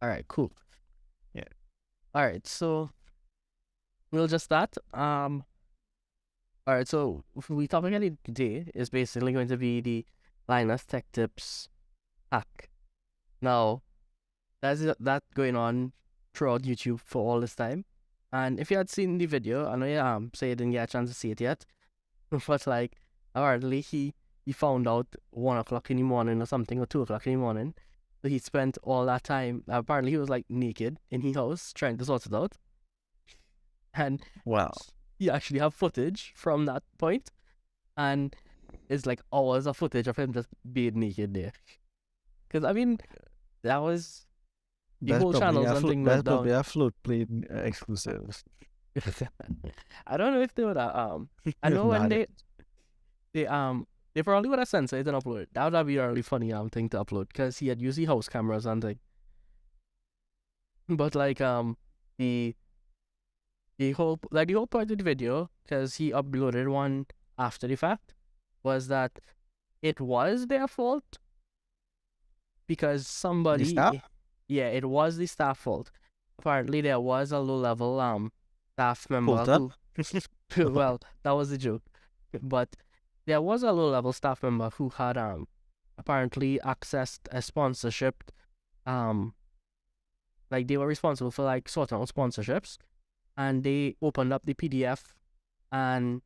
All right, cool. Yeah. All right, so we'll just start. All right, so we topic of the day is basically going to be the Linus Tech Tips hack. Now, that's that going on throughout YouTube for all this time. And if you had seen the video, I know you say you didn't get a chance to see it yet, but like apparently he found out 1 o'clock in the morning or something, or 2 o'clock in the morning. So he spent all that time. Apparently, he was like naked in his house trying to sort it out, and Wow. he actually have footage from that point, and it's like hours of footage of him just being naked there. Because I mean, that was the That's whole probably channel a something that's went probably down. a float plane exclusive. I don't know if they would. I If know when not, it they they probably would have censored it and upload it. That would be a really funny thing to upload because he had used the house cameras and thing. But like the the whole point of the video, because he uploaded one after the fact, was that it was their fault because the staff somebody, yeah, it was the staff fault. Apparently there was a low level staff member pulled up. who well, that was the joke. But there was a low level staff member who had apparently accessed a sponsorship, um like they were responsible for like sorting out sponsorships, and they opened up the PDF, and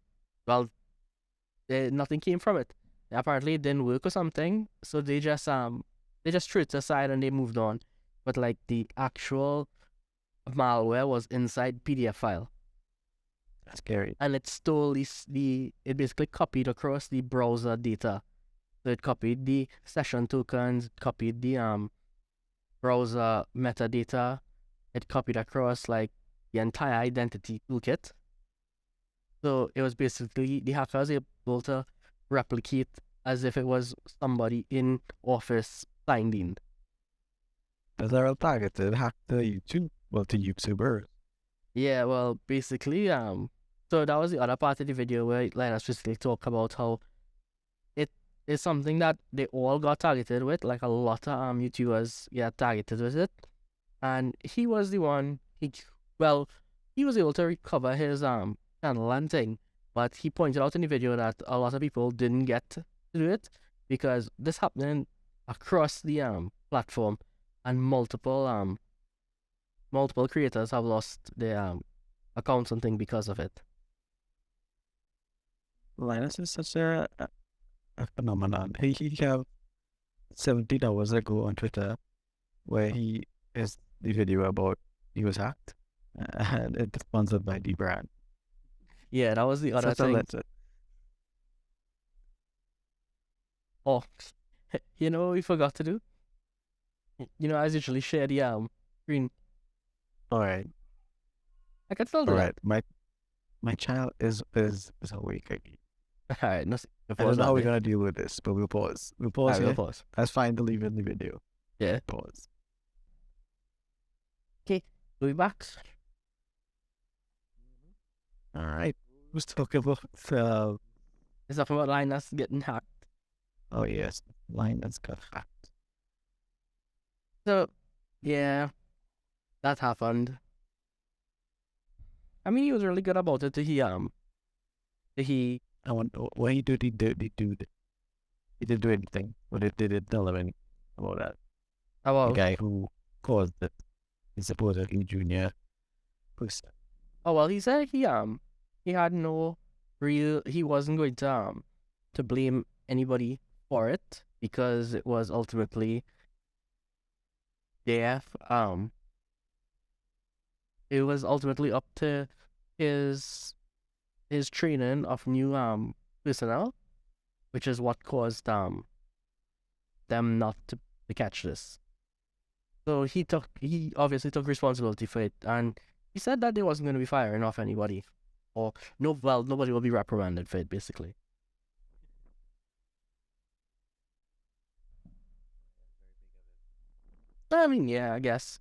well, nothing came from it. Apparently it didn't work or something, so they just threw it aside and they moved on. But like the actual malware was inside PDF file, That's scary. and it stole it basically copied across the browser data. So it copied the session tokens, copied the browser metadata, it copied across like the entire identity toolkit. So it was basically the hacker was able to replicate as if it was somebody in Office signed in. That's a real targeted hack to YouTube. Well, to YouTubers. Yeah, well, basically, so that was the other part of the video where Linus basically talk about how it is something that they all got targeted with, like a lot of YouTubers get targeted with it, and he was the one. He was able to recover his channel and thing, but he pointed out in the video that a lot of people didn't get to do it because this happening across the platform, and multiple creators have lost their accounts and thing because of it. Linus is such a phenomenon. He have 17 hours ago on Twitter where he is the video about he was hacked and it's sponsored by the brand. Yeah, that was the other Such a thing. legend. Oh, you know what we forgot to do? You know, I usually share the screen. All right. I can still do All that. right. My child is awake again. All right, no, I don't know how we're gonna deal with this, but we'll pause. We'll pause We'll here. pause. That's fine to leave in the video. Yeah. Pause. Okay, we'll be back. All right. Let's talk about It's talking about Linus getting hacked. oh yes, Linus got hacked. So, yeah, that happened. I mean, he was really good about it. He I want when he did he didn't do anything, but it didn't tell him anything about that. The about guy who caused it is supposedly junior person. oh well, he said he had no real. He wasn't going to blame anybody for it because it was ultimately their it was ultimately up to his training of new personnel, which is what caused them not to catch this. So he obviously took responsibility for it, and he said that they wasn't going to be firing off anybody, or no, well, nobody will be reprimanded for it, basically. I mean, yeah, I guess.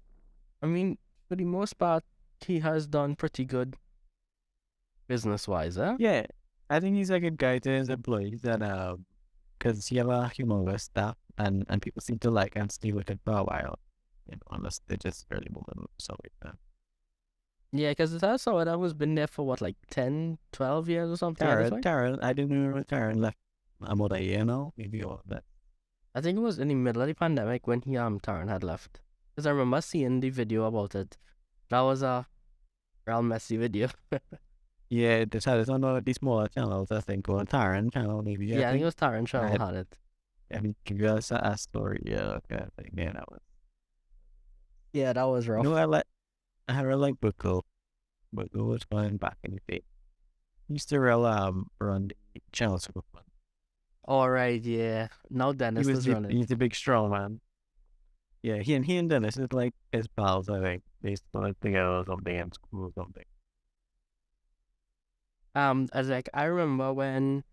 I mean, for the most part, he has done pretty good business-wise, eh? Yeah, I think he's a good guy to his employees, and because he have a humorous staff, and people seem to like and stay with him for a while. unless they're just early moving or something like that. Yeah, because that's someone that was been there for what, like 10, 12 years or something at this point? Taryn, I didn't remember Taryn left about a year now, maybe all of that. I think it was in the middle of the pandemic when Taran had left. Because I remember seeing the video about it. That was a real messy video. Yeah, it decided on one of the smaller channels, I think, or Taryn channel, maybe. Yeah, I think it was Taran channel had- had it. I mean, give us a story, yeah, okay, I think, yeah, that was. Yeah, that was rough. You know, I really like Bucko. Bucko was fun back in the day. He used to run the channel super fun. Alright, yeah. Now Dennis is running. He's a big strong man. Yeah, he and Dennis is like his pals, I think. They started together or something in school or something. As like I remember when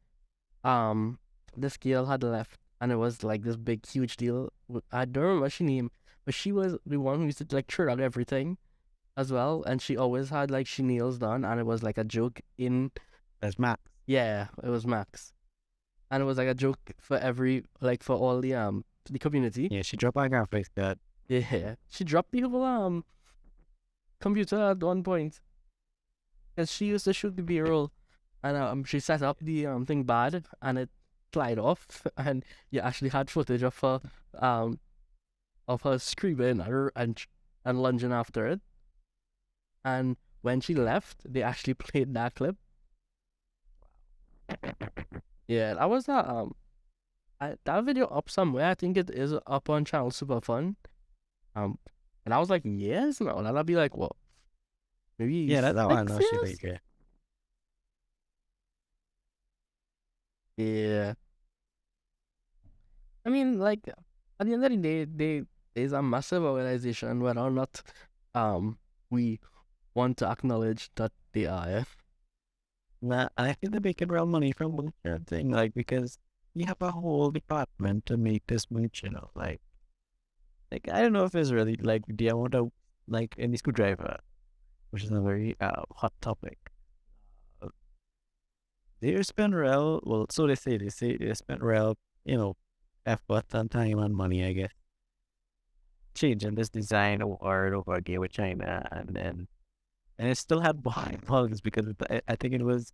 this girl had left and it was like this big huge deal. I don't remember what she named, but she was the one who used to like throw out everything as well, and she always had like she nails done, and it was like a joke in. That's Max. Yeah, it was Max, and it was like a joke for for all the community. Yeah, she dropped our graphics card. Yeah, she dropped the whole computer at one point, because she used to shoot the B-roll, and she set up the thing bad, and it slide off, and you actually had footage of her screaming and lunging after it. And when she left, they actually played that clip. Yeah, that was that that video up somewhere. I think it is up on channel Super Fun. And I was like, yes, no, that'll be like what? Maybe Yeah, that one. 6 No, she years? like, yeah. Yeah. I mean, like at the end of the day, there's a massive organization, whether or not we want to acknowledge that they are. Yeah? Nah, I think they're making real money from Moonshine thing, like, because you have a whole department to make this mooch, you know, like I don't know if it's really like the amount of like any screwdriver, which is a very hot topic. They spend real, well, so they say they spend real, effort and time and money, I guess, changing this design over again with China, and it still had bugs because I think it was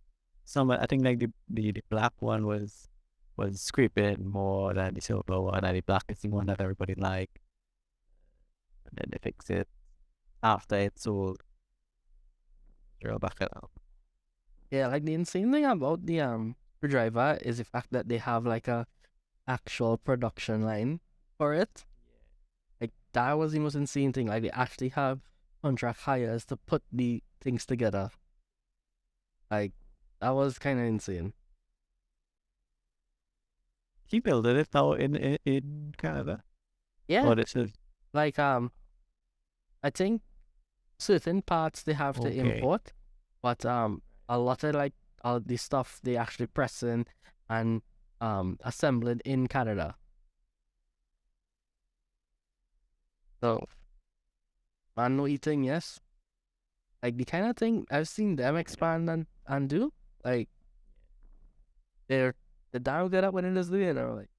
I think like the black one was scraping more than the silver one, and the black is the one that everybody liked. And then they fix it after it's sold. Throw back it up. Yeah, like the insane thing about the screwdriver is the fact that they have like a actual production line for it. Like that was the most insane thing. Like they actually have contract hires to put the things together. Like that was kind of insane. He built it now in Canada. Yeah, Oh, this is like I think certain parts they have to Okay. import, but a lot of like all the stuff they actually pressing and assembling in Canada. So I know eating, yes. Like the kind of thing I've seen them expand and do, like they're damn good at what it is doing. Or like,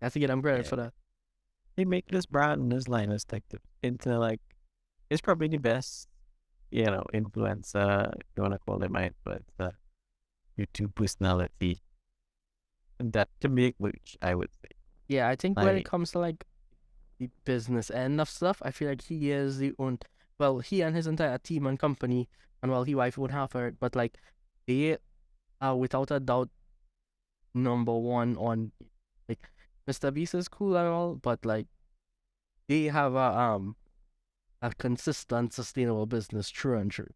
I have to get them credit for that. they make this brand and this line as into like it's probably the best, influencer, if you wanna call it my influencer, YouTube personality. And that to make which I would say. Yeah, I think when it Like- comes to like the business end of stuff, I feel like he is the own. Well, he and his entire team and company, and well, he wife would have her, but like they are without a doubt number one on. Like Mr. Beast is cool and all, but like they have a consistent, sustainable business, true and true.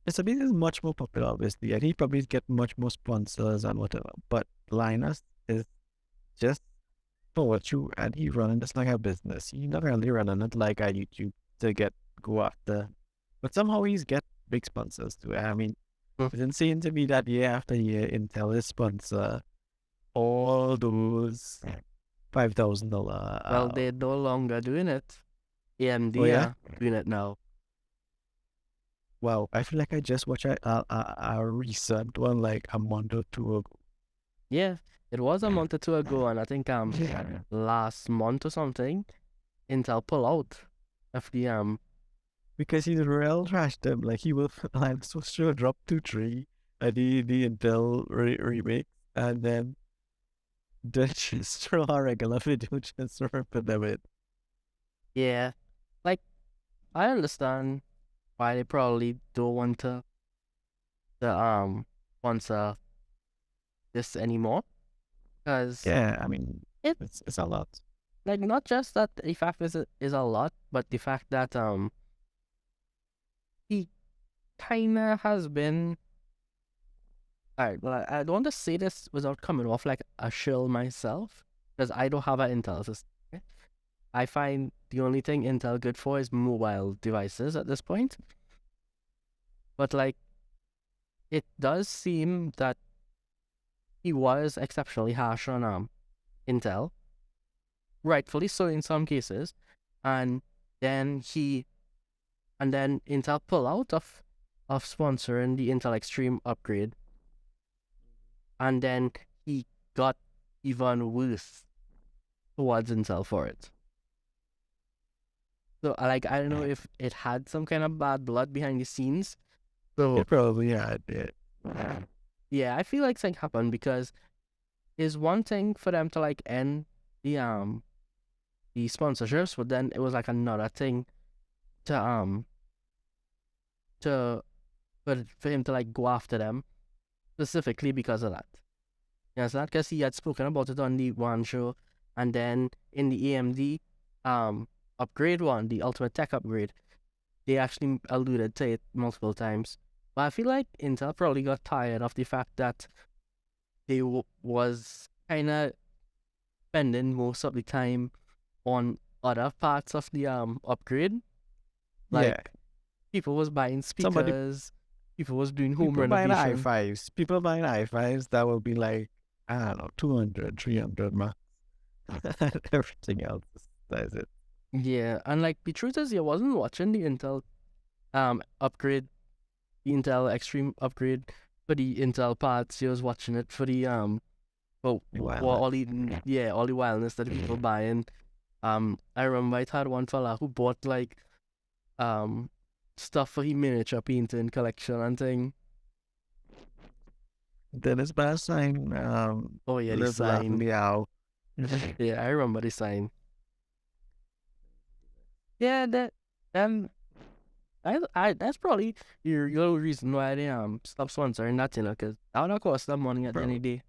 Mr. Beast is much more popular, obviously, and he probably get much more sponsors and whatever. But Linus is just for what you, and he running this like a business. He's not really running it like a YouTube to go after, but somehow he's get big sponsors too. I mean, Mm. it's insane to me that year after year Intel is sponsor all those $5,000. Well, they're no longer doing it. AMD Oh, yeah? are doing it now. Wow, I feel like I just watched a recent one like a month or two ago. Yeah, it was a month or two ago, and I think last month or something, Intel pull out of the. Because he's real trashed them. Like he will like supposed to drop 2-3 the Intel remake, and then just throw a regular video just to put them in. Yeah, like I understand why they probably don't want to the sponsor this anymore, because Yeah, I mean it it's a lot. like not just that the fact is a lot, but the fact that he kinda has been. Alright, well, I don't want to say this without coming off like a shill myself, because I don't have an Intel system. Okay? I find the only thing Intel good for is mobile devices at this point. But like, it does seem that he was exceptionally harsh on Intel, rightfully so in some cases, and then Intel pull out of sponsoring the Intel Extreme upgrade, and then he got even worse towards Intel for it. So like I don't know if it had some kind of bad blood behind the scenes. So It probably had it. yeah, I feel like something happened because it's one thing for them to like end the sponsorships, but then it was like another thing to to for him to like go after them specifically because of that. Yeah, it's not because he had spoken about it on the one show, and then in the AMD upgrade one, the Ultimate Tech upgrade, they actually alluded to it multiple times. But I feel like Intel probably got tired of the fact that they was kind of spending most of the time on other parts of the upgrade. Like Yeah. people was buying Somebody speakers, people was doing home people buying renovation. i5s. People buying i5s that will be like, I don't know, 200, 300 max. Everything else is it. Yeah, and like the truth is, I wasn't watching the Intel upgrade, the Intel Extreme upgrade for the Intel parts. I was watching it for the well, all the all the wildness that the people buying. I remember I had one fella who bought like stuff for his miniature painting collection and thing. Dennis Bass sign Oh yeah, the live laugh sign. meow. Yeah, I remember the sign. Yeah, that I that's probably your reason why they stop sponsoring that, you know, because that would cost them money at the end of the day.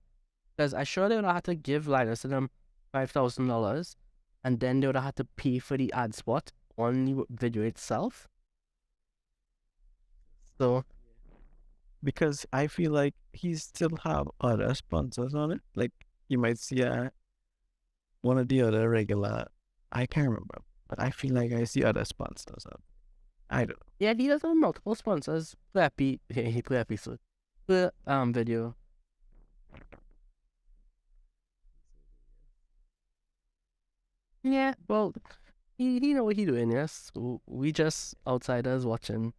Because I sure they would have had to give Linus and them $5,000, and then they would have had to pay for the ad spot on the video itself. So Because I feel like he still have other sponsors on it. Like you might see one of the other regular, I can't remember, but I feel like I see other sponsors on. I don't know. yeah, he does have multiple sponsors. He play episode, per video. Yeah, well, he know what he doing. Yes, we just outsiders watching.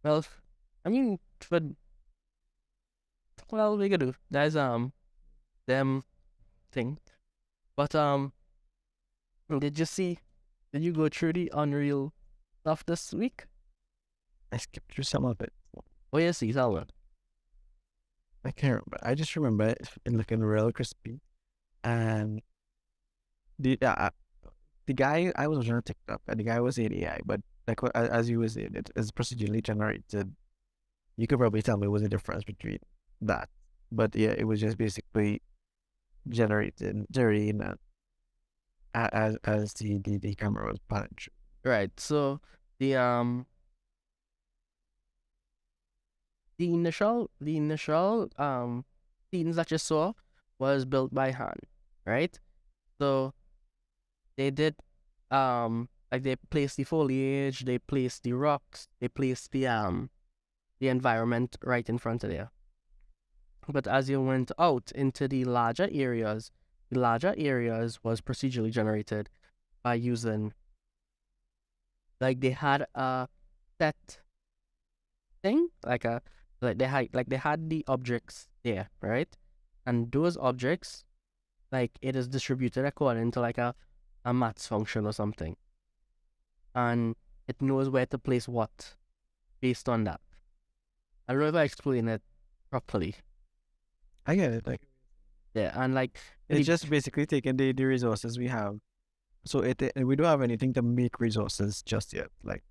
Well, I mean, for well, we could do. That's them thing. But did you see? Did you go through the Unreal stuff this week? I skipped through some of it. Oh yes, see, tell me. I can't remember. I just remember it looking real crispy, and the guy I was watching on TikTok, and the guy was in AI, but like as you was saying, it is procedurally generated. You could probably tell me what's the difference between that, but yeah, it was just basically generated terrain as the camera was panning through. Right. So the initial scenes that you saw was built by hand, right? So they did like they placed the foliage, they placed the rocks, they placed the environment right in front of there. But as you went out into the larger areas was procedurally generated by using like they had a set thing, like they had the objects there, right? And those objects, like it is distributed according to like a a maths function or something, and it knows where to place what based on that. I don't know if I explain it properly. I get it. Like Yeah, and like it's just basically taking the resources we have. So we don't have anything to make resources just yet. Like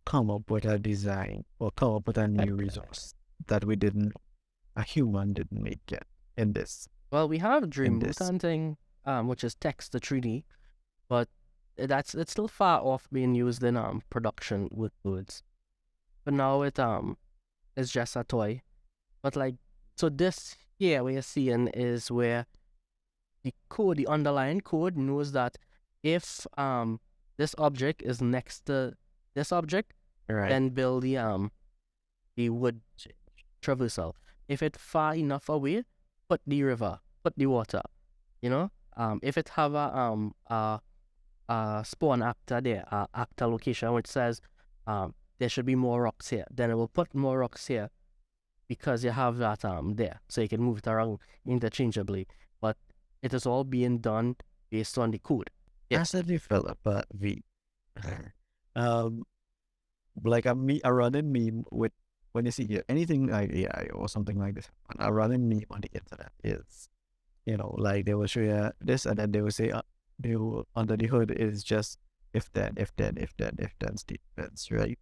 come up with a design or come up with a new resource that a human didn't make yet in this. Well, we have Dream in Boot this. Hunting, which is text to 3D, but it's still far off being used in production workloads. But now it's just a toy. But like, so this here we are seeing is where the underlying code knows that if this object is next to this object, Right. then build the wood traversal. If it's far enough away, put the river, put the water. You know, if it have a spawn actor there, actor location which says there should be more rocks here, then it will put more rocks here because you have that there, so you can move it around interchangeably. But it is all being done based on the code. Yeah. As a developer, like a running meme with when you see anything like AI or something like this, a running meme on the internet is, like they will show you this and then they will say under the hood is just if then statements, right?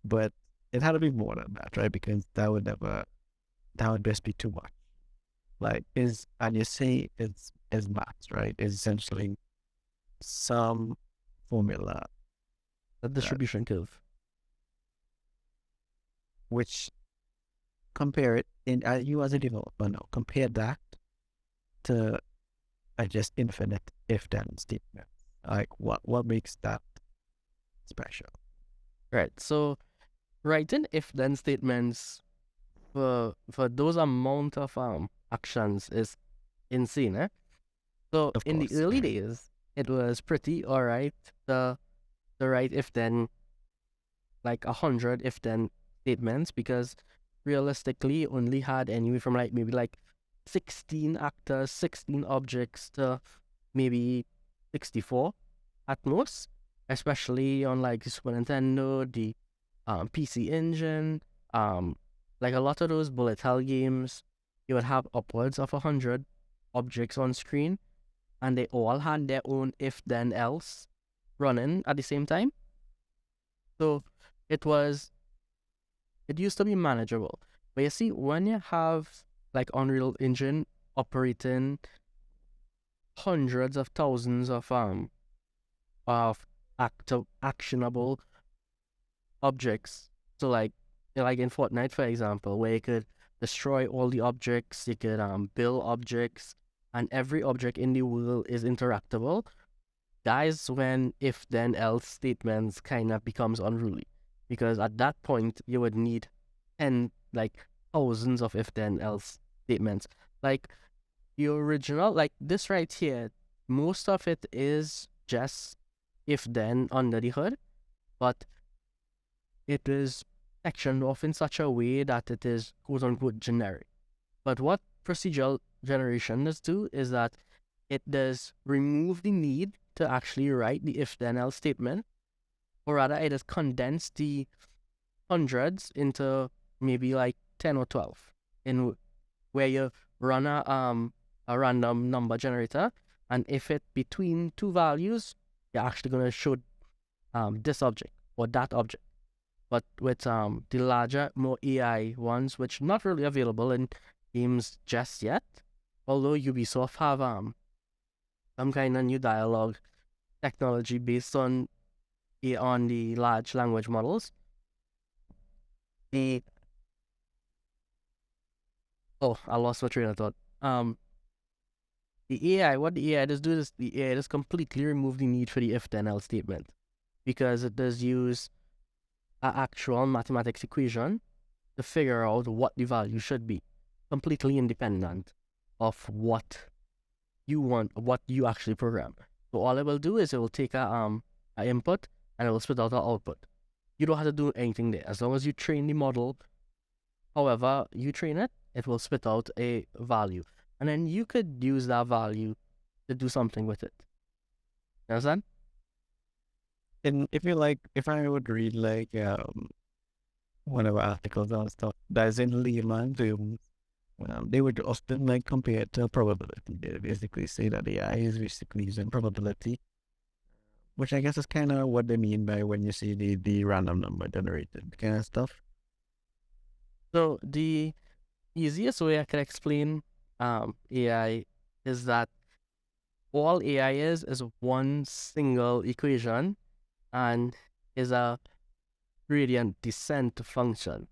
But it had to be more than that, right? Because that would just be too much. Like and you say is maths, right? Is essentially some formula, The distribution curve. which compare it in you as a developer now, compare that to just infinite if then statement. Like what makes that special? Right. So writing if then statements for those amount of actions is insane, eh? So Of in the course. early days, it was pretty alright to write if then like 100 if then statements, because realistically you only had anywhere from like maybe like 16 actors, 16 objects to maybe 64 at most, especially on like Super Nintendo, the PC Engine, like a lot of those bullet hell games, you would have upwards of 100 objects on screen, and they all had their own if then else running at the same time. So it used to be manageable. But you see, when you have like Unreal Engine operating hundreds of thousands of actionable objects, so like in Fortnite, for example, where you could destroy all the objects, you could build objects, and every object in the world is interactable. That is when if then else statements kind of becomes unruly, because at that point you would need thousands of if then else statements. Like your original, like this right here, most of it is just if then under the hood, but it is sectioned off in such a way that it is quote unquote generic. But what procedural generation does do is that it does remove the need to actually write the if then else statement, or rather it has condensed the hundreds into maybe like 10 or 12, in where you run a random number generator, and if it between two values, you're actually going to show this object or that object. But with the larger, more AI ones, which not really available in games just yet, although Ubisoft have some kind of new dialogue technology based on the large language models. I lost my train of thought. The AI, what the AI does do is the AI does completely remove the need for the if then else statement, because it does use an actual mathematics equation to figure out what the value should be, completely independent of what you want, what you actually program. So all it will do is it will take a input and it will spit out an output. You don't have to do anything there. As long as you train the model, however you train it, it will spit out a value. And then you could use that value to do something with it. Understand? And if you like, if I would read like one of our articles and stuff, that's in layman terms, they would often like compare it to probability. They basically say that AI is basically using probability, which I guess is kind of what they mean by when you see the random number generated kind of stuff. So the easiest way I can explain AI is that all AI is one single equation and is a gradient descent function.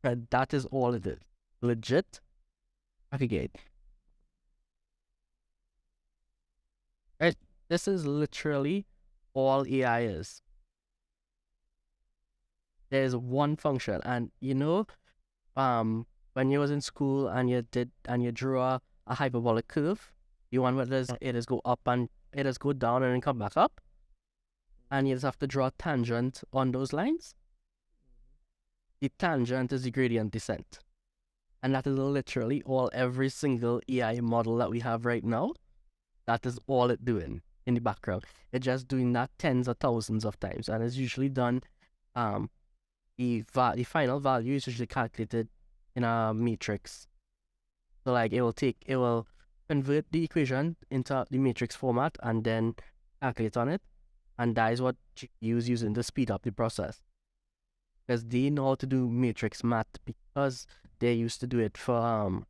And that is all it is. Legit aggregate. Right? This is literally all AI is. There's one function, and when you was in school and you drew a hyperbolic curve, you want what it is go up and it is go down and then come back up, and you just have to draw a tangent on those lines. The tangent is the gradient descent, and that is literally all every single AI model that we have right now. That is all it doing in the background. It's just doing that tens of thousands of times, and it's usually done. The final value is usually calculated in a matrix. So like it will convert the equation into the matrix format and then calculate on it, and that is what GPUs using to speed up the process. Because they know how to do matrix math because they used to do it for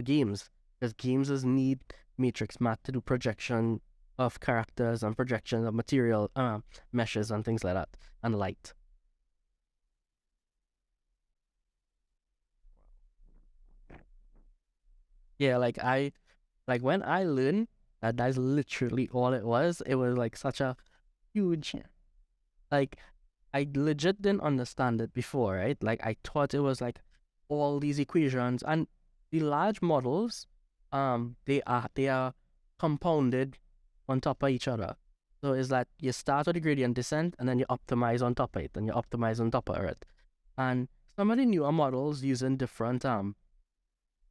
games. Because games need matrix math to do projection of characters and projection of material meshes and things like that, and light. Yeah, like when I learned that that's literally all it was like such a huge, like, I legit didn't understand it before, right? Like I thought it was like all these equations, and the large models, they are compounded on top of each other. So it's like you start with the gradient descent and then you optimize on top of it, and you optimize on top of it. And some of the newer models using different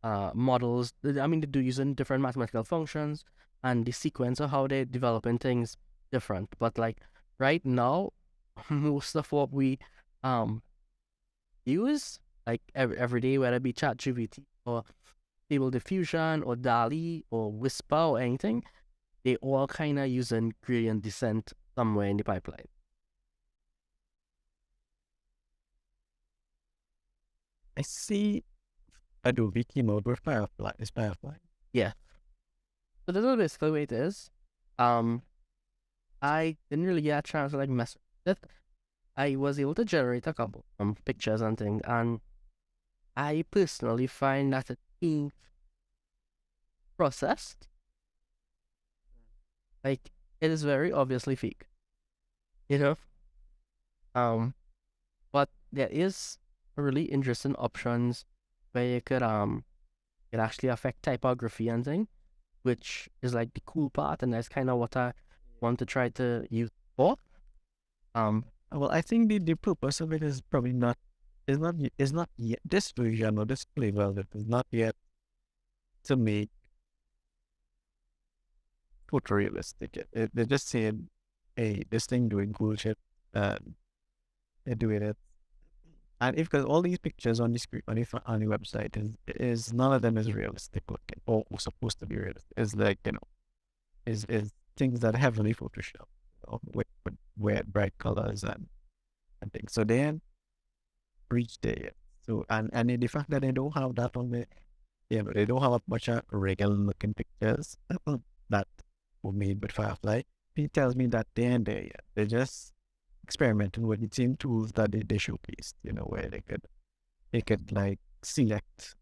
models, I mean, they do using different mathematical functions, and the sequence of how they're developing things different. But like right now, most of what we use like every day, whether it be ChatGPT or Stable Diffusion or DALL-E or Whisper or anything, they all kind of using gradient descent somewhere in the pipeline. I see Adobe came out with Firefly. Is Firefly? Yeah. So this is basically the way it is. I didn't really get a chance to like mess with it. I was able to generate a couple pictures and things, and I personally find that it's too processed. Like it is very obviously fake, you know. But there is really interesting options where you could it actually affect typography and thing, which is like the cool part, and that's kind of what I want to try to use for. Well, I think the purpose of it is probably not is not yet this version or this flavor of it is not yet to make photorealistic. They're just saying, hey, this thing doing cool shit, and they're doing it. And if because all these pictures on the screen on the website is none of them is realistic looking or supposed to be realistic. It's like is things that are heavily photoshopped, with weird bright colors and things. So they ain't reached there yet. So and the fact that they don't have that on the they don't have a bunch of regular looking pictures that were made with Firefly. It tells me that they ain't there yet. They're just experimenting with the same tools that they showcased, where they could like select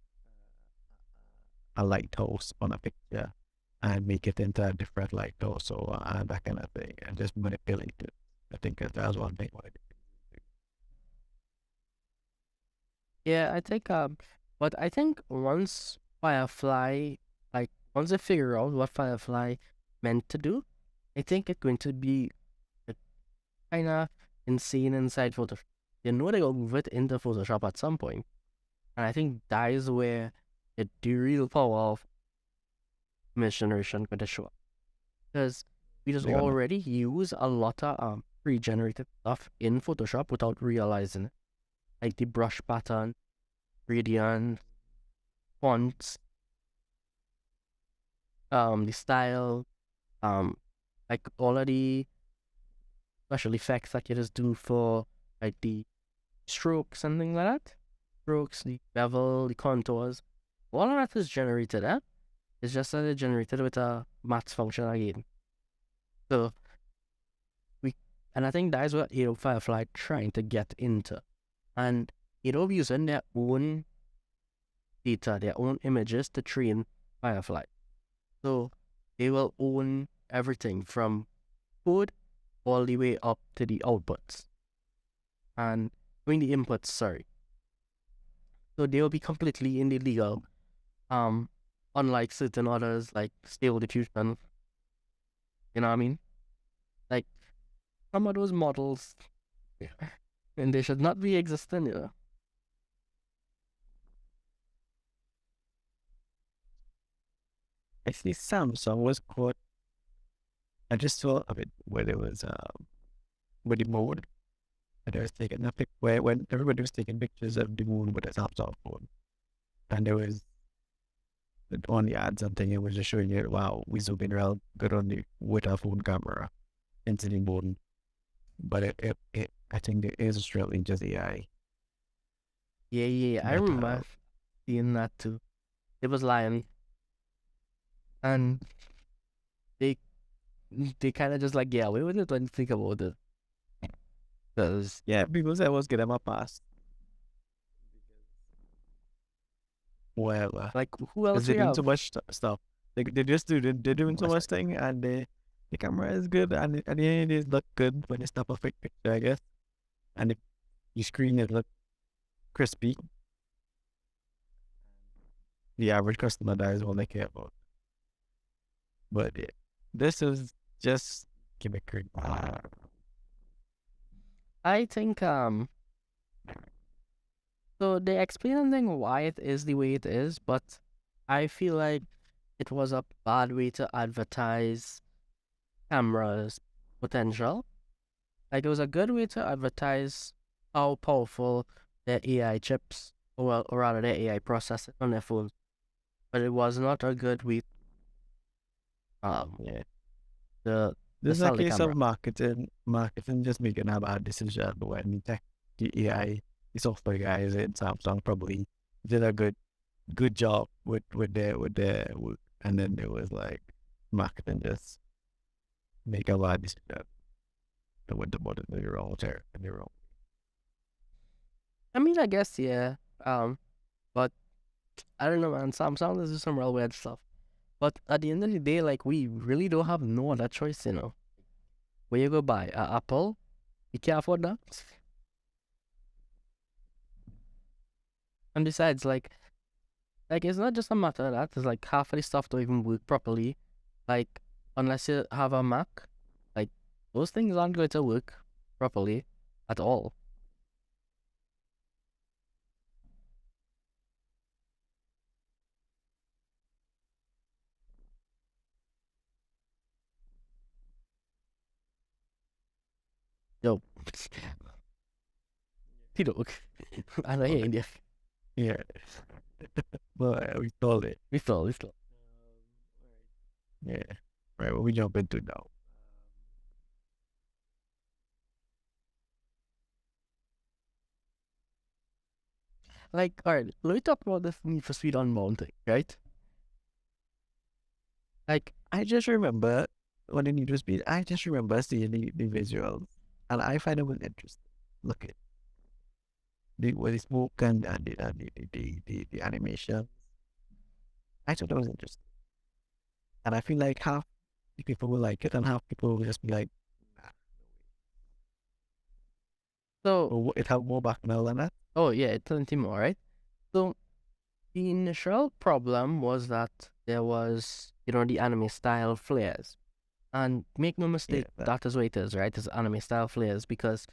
a lighthouse on a picture and make it into a different lighthouse or that kind of thing, and just manipulate it. I think that's one thing. Yeah, I think but I think once Firefly, like once they figure out what Firefly meant to do, I think it's going to be kind of insane inside Photoshop. They're gonna move it into Photoshop at some point, and I think that is where the real power of image generation going to show up. Because we just They're gonna- already use a lot of pre-generated stuff in Photoshop without realizing it. Like the brush pattern, gradient, fonts, the style, like all of the special effects that you just do for like the strokes and things like that. Strokes, the bevel, the contours. All of that is generated, eh? It's just that it's generated with a maths function again. So and I think that is what Adobe Firefly trying to get into. And Adobe using their own data, their own images to train Firefly. So they will own everything from code all the way up to the outputs. And the inputs, sorry. So they will be completely in the legal. Unlike certain others like Stable Diffusion. You know what I mean? Like some of those models and they should not be existing, you know. I see Samsung was caught. I just saw a bit where there was with the moon, and they was taking a pic where when everybody was taking pictures of the moon with a Samsung phone, and there was on the ads and thing, it was just showing you, wow, we zoom in real good on the with our phone camera into the moon, but I think it is really just AI. Yeah. I But, remember seeing that too. It was lying. And they kind of just like, yeah, we wouldn't even think about it. Because, yeah, people say I was getting my pass. Well, like, who else because they're we doing have? so much stuff. They just do they're doing so much thing, and the camera is good, and at the end it look good when it's not a perfect picture, I guess. And if your screen it look crispy, the average customer that is all they care about. But yeah, this is just gimmickry. I think, so they explain thing why it is the way it is, but I feel like it was a bad way to advertise cameras' potential. Like, it was a good way to advertise how powerful their AI chips, or rather their AI processor on their phones. But it was not a good way Yeah, to this is a sell the case camera. of marketing just making a bad decision when the AI, the software guys at Samsung probably did a good job with their work, and then there was like marketing just make a bad decision. They went about it in the wrong in the wrong. I mean, I guess, yeah. But I don't know, man. Samsung does do some real weird stuff. But at the end of the day, like, we really don't have no other choice, you know. Where you go buy Apple, you can't afford that. And besides, like it's not just a matter of that. It's like half of the stuff don't even work properly. Like, unless you have a Mac, like those things aren't going to work properly at all. Yo, Tidok. I know you India. Yeah, but we told it. We still. Yeah, right. What we jump into now? Like, alright, let me talk about this Need for Speed Unbound thing, right? Like, I just remember when the Need for Speed. I just remember seeing the visuals, and I find it was interesting. Look at the smoke and the animation. I thought it was interesting, and I feel like half the people will like it, and half people will just be like, nah. so, But it have more background than that. oh yeah, it's plenty more, right? So, the initial problem was that there was, the anime style flares. And make no mistake, Yeah, that is what it is, right? It's anime style flares because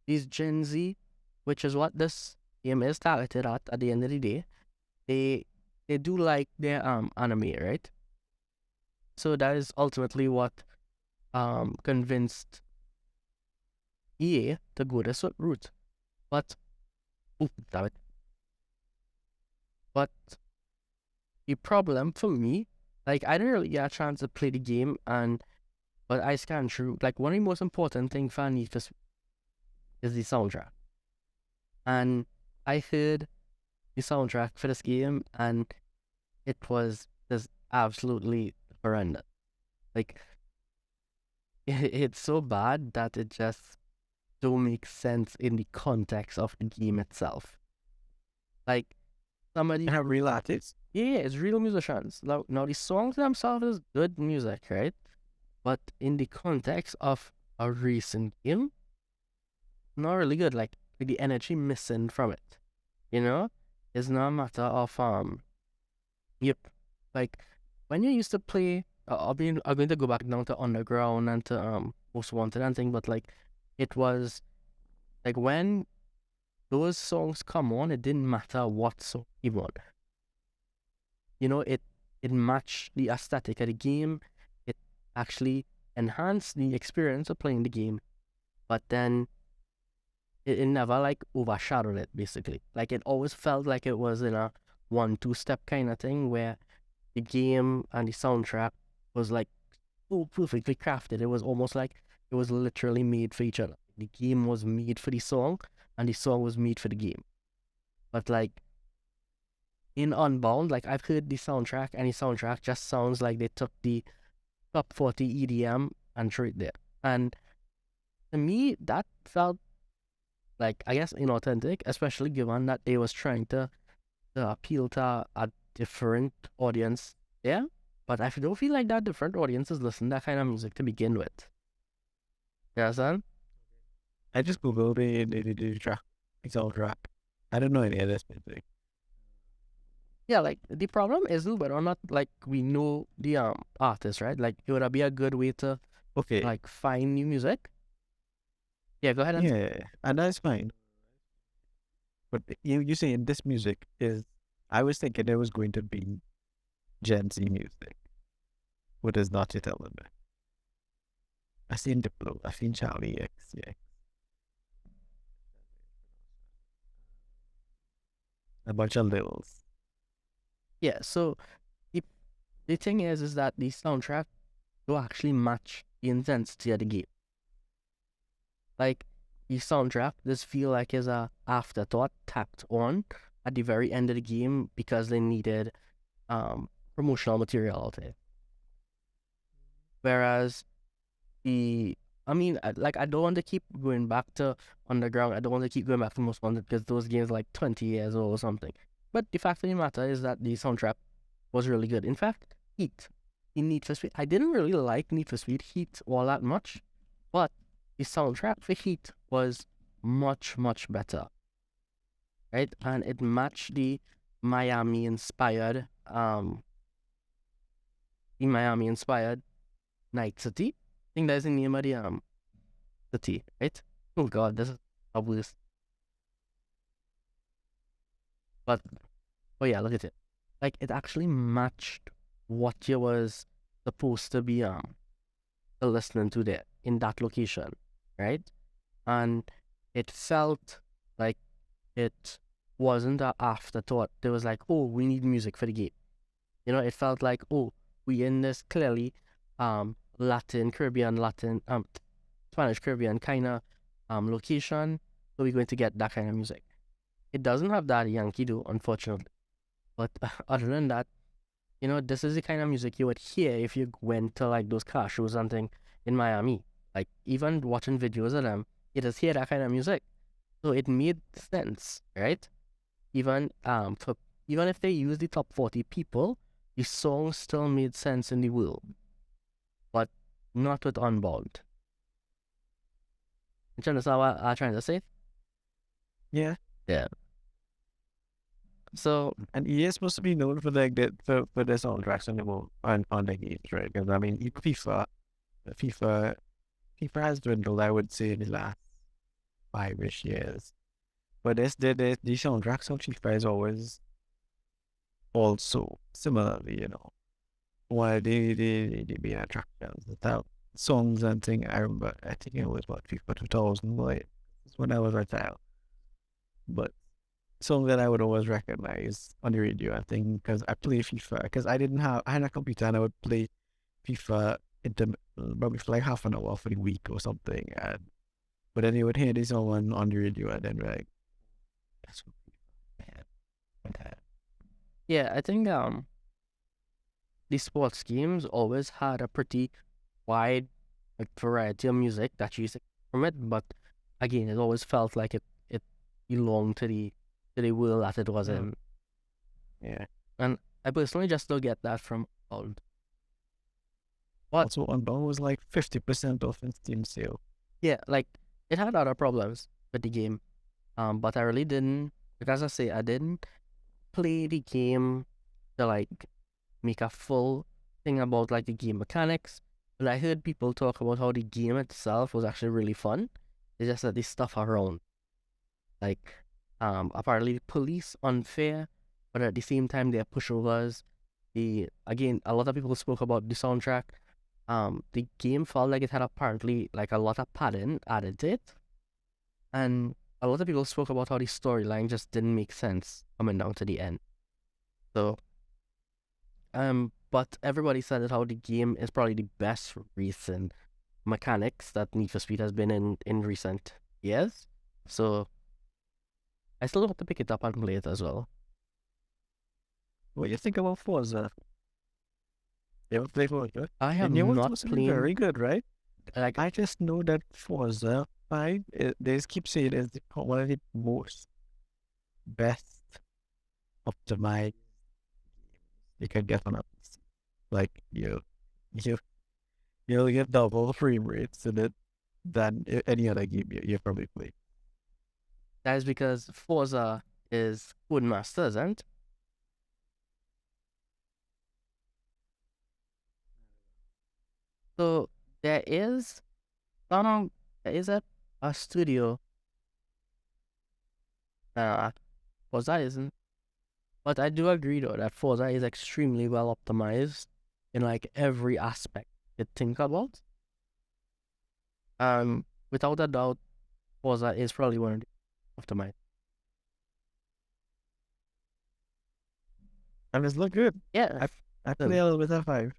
these Gen Z, which is what this game is targeted at the end of the day, they do like their anime, right? So that is ultimately what convinced EA to go this route. But damn it. But the problem for me, like I didn't really get a chance to play the game, but I scanned through. Like one of the most important thing for Need for Speed is the soundtrack, and I heard the soundtrack for this game, and it was just absolutely horrendous. Like it's so bad that it just don't make sense in the context of the game itself. Like somebody, And have real artists. yeah, it's real musicians. Now the songs themselves is good music, right? But in the context of a recent game, not really good. Like the energy missing from it, you know, it's not a matter of yep. Like when you used to play, I'm going to go back down to Underground and to Most Wanted and thing, but like it was like when those songs come on, it didn't matter what song you want. You know, it matched the aesthetic of the game. It actually enhanced the experience of playing the game, but then it never like overshadowed it. Basically, like it always felt like it was in a 1-2 step kind of thing where the game and the soundtrack was like so perfectly crafted. It was almost like it was literally made for each other. The game was made for the song, and the song was made for the game. But like in Unbound, like I've heard the soundtrack, and the soundtrack just sounds like they took the top 40 EDM and threw it there. And to me, that felt like, I guess, inauthentic, especially given that they was trying to appeal to a different audience. Yeah, but I don't feel like that different audiences listen to that kind of music to begin with. You understand? I just googled the track. It's all track. I don't know any of this music. Yeah, like the problem isn't whether or not like we know the artist, right? Like it would be a good way to Okay. like find new music. Yeah, go ahead and Yeah, and that's fine. But you saying this music is, I was thinking it was going to be Gen Z music. What is not yet element? I seen Diplo, I seen Charlie X, yeah. A bunch of lils. yeah. So the thing is that the soundtrack will actually match the intensity of the game. Like the soundtrack does feel like is a afterthought tacked on at the very end of the game because they needed promotional material out there. Whereas I don't want to keep going back to Underground. I don't want to keep going back to Most Wanted because those games like 20 years old or something. But the fact of the matter is that the soundtrack was really good. In fact, Heat in Need for Speed, I didn't really like Need for Speed Heat all that much, but the soundtrack for Heat was much, much better. Right? And it matched the Miami inspired Night City. I think that's the name of the city, right? Oh god, this is obvious. But yeah, look at it. Like it actually matched what you was supposed to be listening to there in that location, right? And it felt like it wasn't an afterthought. There was like, oh, we need music for the game. You know, it felt like, oh, we in this clearly Latin, Spanish Caribbean kind of location, so we're going to get that kind of music. It doesn't have that Yankee do, unfortunately. But other than that, you know, this is the kind of music you would hear if you went to like those car shows and thing in Miami. Like even watching videos of them, you just hear that kind of music. So it made sense, right? Even if they use the top 40 people, the song still made sense in the world. But not with Unbound. You understand what I'm trying to say? Yeah. Yeah. So And EA is supposed to be known for like that for their soundtracks on the games, right? Because I mean, even FIFA has dwindled, I would say, in the last 5-ish years. But the soundtracks on FIFA is always also similarly, you know, while they be attractions and stuff. songs and thing. I remember, I think it was what, FIFA 2000, like, it's when I was a child. But songs that I would always recognize on the radio, I think, because I play FIFA, because I had a computer and I would play FIFA probably for like half an hour for the week or something. But then you would hear this on the radio and then be like, that's what FIFA, man. What the- Yeah, I think the sports games always had a pretty wide like variety of music that you used to get from it, but again, it always felt like it belonged to the world that it was Mm. in. Yeah. And I personally just don't get that from old. What? Also, Unbound was like 50% off in Steam sale. Yeah, like it had other problems with the game. But I really didn't, because as I say, I didn't play the game to like make a full thing about like the game mechanics. But I heard people talk about how the game itself was actually really fun. It's just that the stuff around, like, apparently the police unfair, but at the same time they're pushovers. Again, a lot of people spoke about the soundtrack. The game felt like it had apparently like a lot of padding added to it, and a lot of people spoke about how the storyline just didn't make sense coming down to the end. So, but everybody said that how the game is probably the best recent mechanics that Need for Speed has been in recent years. So, I still have to pick it up and play it as well. What you think about Forza? You ever play Forza? I have And you were not supposed to be played very good, right? like I just know that Forza 5, they just keep saying it's one of the most best optimized you can get on a PC. Like you you'll get double frame rates in it than any other game you probably play. that is because Forza is Codemasters, isn't it? So there is, I don't know, there is a studio. Forza isn't, but I do agree though that Forza is extremely well optimized in like every aspect you think about. Without a doubt, Forza is probably one of the optimized. And it's look good. Yeah, I play a little bit of 5.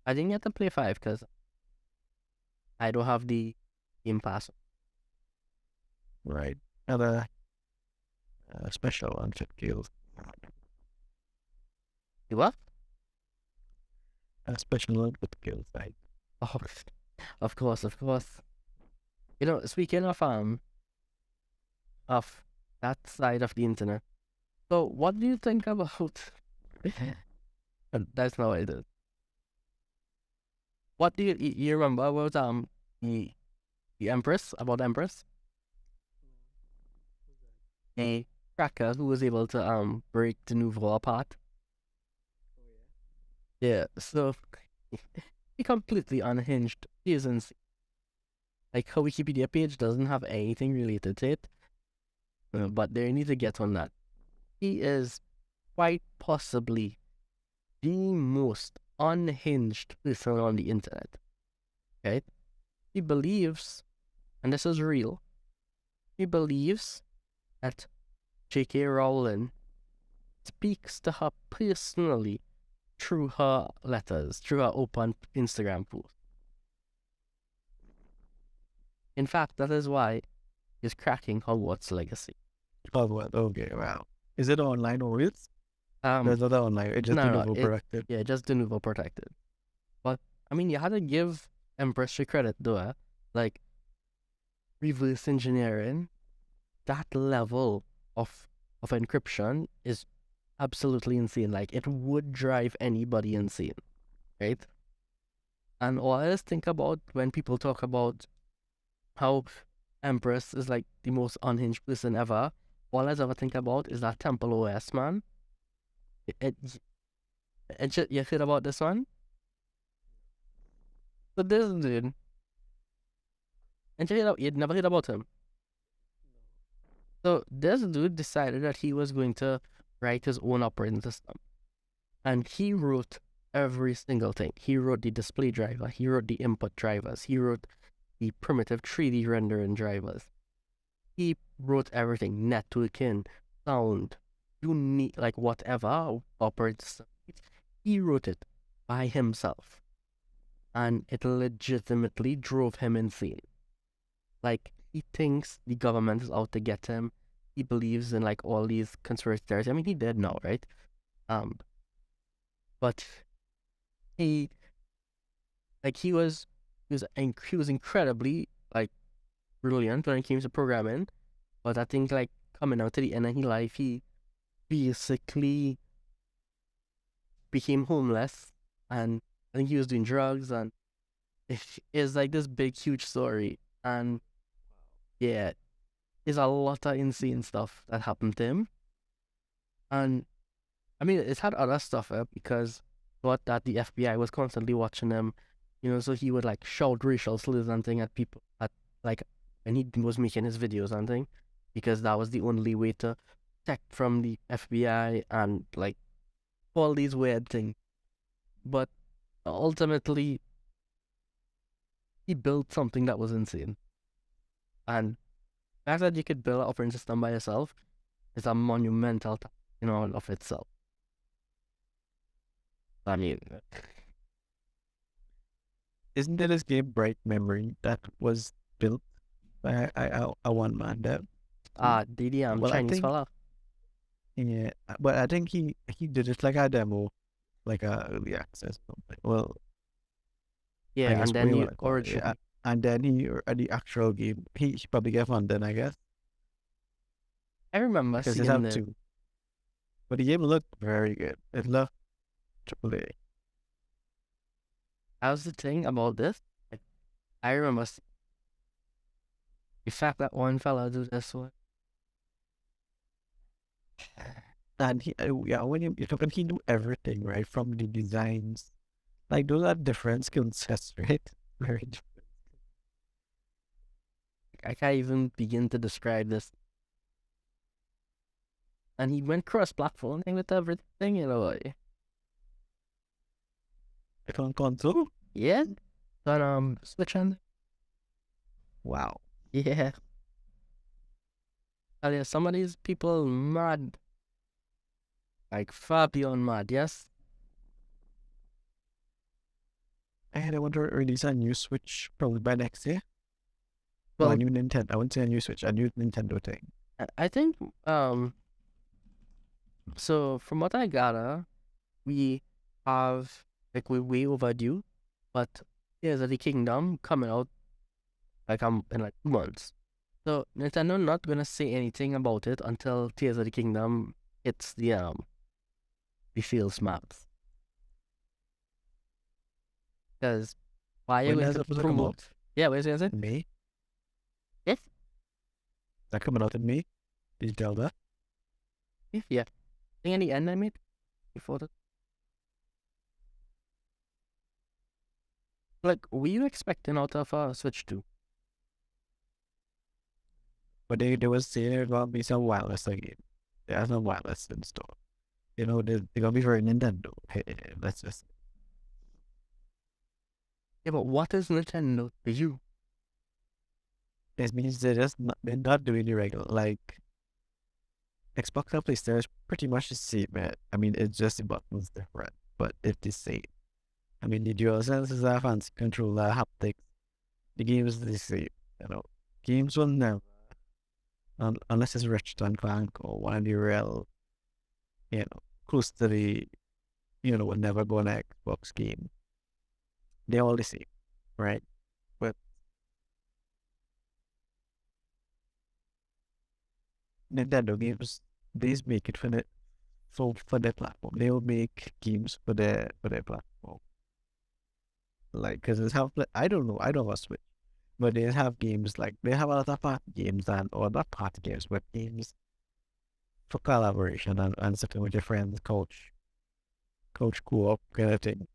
I didn't get to play 5 because I don't have the Game Pass. Right. And a special unfit kills. You what? A special unfit kills, right? Oh, of course, of course. You know, speaking of that side of the internet. So, what do you think about? That's not what it is. What do you remember about the Empress, about Empress? A cracker who was able to break the Nouveau apart. Yeah, so he completely unhinged. He isn't like her Wikipedia page doesn't have anything related to it, but they need to get on that. He is quite possibly the most unhinged person on the internet. Right? He believes, and this is real, he believes that J.K. Rowling speaks to her personally through her letters, through her open Instagram post. In fact, that is why he's cracking Hogwarts Legacy. Hogwarts, okay, wow. Is it online or it's? There's not online, it's just Nouveau protected. Yeah, just the Nouveau protected. But, I mean, you had to give Empress credit though, like, reverse engineering, that level of encryption is absolutely insane. Like, it would drive anybody insane, right? And all I just think about when people talk about how Empress is like the most unhinged person ever, all I ever think about is that Temple OS, man. You heard about this one? So this dude, and you'd never heard about him. So this dude decided that he was going to write his own operating system, and he wrote every single thing. He wrote the display driver, he wrote the input drivers, he wrote the primitive 3D rendering drivers. He wrote everything, networking, sound, you need like whatever operates. He wrote it by himself. And it legitimately drove him insane. Like, he thinks the government is out to get him. He believes in like all these conspiracy theories. I mean, he did now, right? But he like he was incredibly like brilliant when it came to programming. But I think like coming out to the end of his life, he basically became homeless, and I think he was doing drugs, and it's like this big huge story. And yeah, there's a lot of insane stuff that happened to him. And I mean, it's had other stuff because thought that the FBI was constantly watching him, so he would like shout racial slurs and thing at people at like when he was making his videos and thing, because that was the only way to protect from the FBI and like all these weird things. But ultimately, he built something that was insane. And the fact that you could build an operating system by yourself is a monumental task in all of itself. I mean, Isn't there this game Bright Memory that was built by a one man dev? the Well, I Chinese think fella. yeah, but I think he did it like a demo, like a early access or something. Well, I Yeah, guess and what then you he want to call it. Yeah. originally. And then the actual game, he probably get funded, I guess, I remember because it seeing have the. two. But the game looked very good. It looked AAA. How's the thing about this? Like, I remember the fact that one fella do this one. And yeah, when you're talking, he do everything, right? From the designs, like those are different skill sets, right? Very different. I can't even begin to describe this. And he went cross-platform with everything, It's on console. Yeah, on Switch and Wow. yeah. And yeah, some of these people mad, like far beyond mad. Yes. And I want to release a new Switch probably by next year. Well, a Well, new Nintendo. I wouldn't say a new Switch, a new Nintendo thing. I think So from what I gather, we have like we're way overdue, but Tears of the Kingdom coming out like in like 2 months. So Nintendo not gonna say anything about it until Tears of the Kingdom hits the sales maps. Because why are you When going that's to supposed to come out? promote? Yeah, where's the answer? May? Yes, That coming out in May? Did you tell that? yes, yeah. I think in the end I made before that. Like, were you expecting out of Switch 2? But they was saying there's gonna be some wireless again. There's no wireless in store. They're gonna be very Nintendo. Hey, let's just. Yeah, but what is Nintendo to you? This means they're not doing the regular like Xbox and PlayStation is pretty much the same, man. I mean, it's just the buttons different, but it's the same. I mean, the DualSense is a fancy controller, haptics. The game is the same. Games will never, unless it's Ratchet and Clank or one of the real, close to the, will never go on an Xbox game. They're all the same, right? But Nintendo games, they just make it for their platform. They will make games for their platform. Like, cause it's I don't know, I don't have a Switch, but they have games like they have a lot of party games or not party games, but games for collaboration and sitting with your friends, coach co-op kind of thing.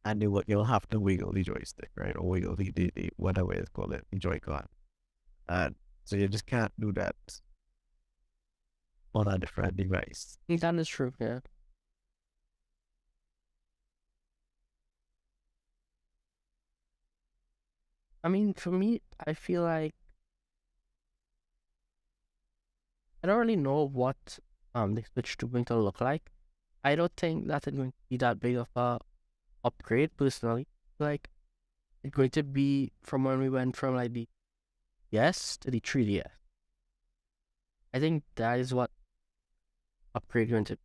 And you'll have to wiggle the joystick, right? Or wiggle the whatever it's called, the Joy-Con. And so you just can't do that on a different device. That is true, yeah. I mean, for me, I feel like I don't really know what the Switch 2 going to look like. I don't think that it's going to be that big of a upgrade personally. Like it's going to be from when we went from like the yes to the 3DS. I think that is what upgrade going to be.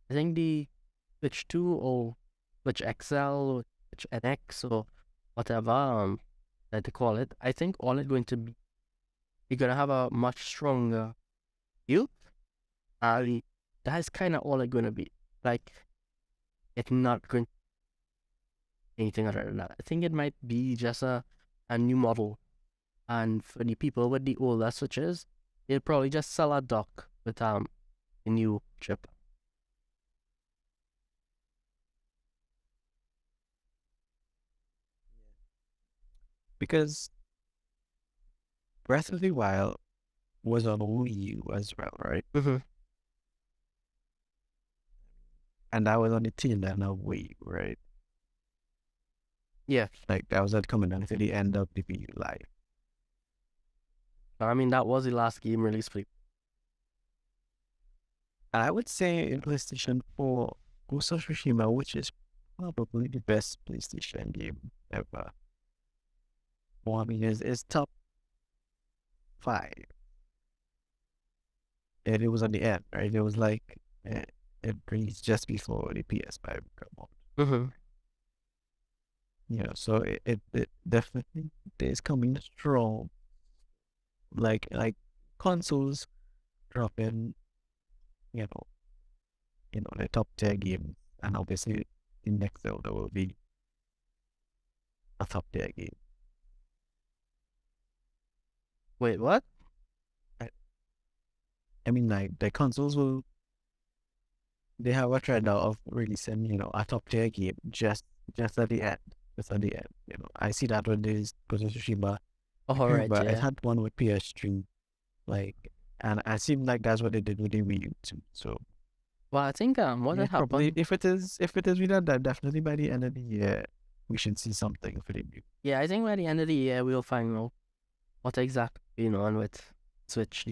I think the Switch 2 or Switch XL or Switch NX or whatever that they call it, I think all it's going to be, you're gonna have a much stronger build. And that's kind of all it's gonna be. Like it's not going to be anything other than that. I think it might be just a new model. And for the people with the older switches, they'll probably just sell a dock with a new chip. Because Breath of the Wild was on Wii U as well, right? Mm-hmm. And that was on the tail end of Wii U, right? Yeah. Like that was not coming down to the end of the Wii U life. I mean, that was the last game released for. And I would say in PlayStation 4, Ghost of Tsushima, which is probably the best PlayStation game ever. Well, I mean, it's top 5. And it was on the end, right? It was like it released just before the PS5 come out. Mm-hmm. So it definitely is coming strong. Like consoles dropping, you know, the top tier game, and obviously the next Zelda will be a top tier game. Wait, what? I mean, like the consoles they have a trend now of releasing, a top tier game just at the end. Just at the end. I see that when there's Ghost of Tsushima. I Oh, can right, remember I yeah. had one with PS3, like, and it seemed like that's what they did with the Wii U too. So Well, I think what yeah, had probably happened. if it is with that, definitely by the end of the year we should see something for the new. Yeah, I think by the end of the year we'll find out what exactly on with Switch.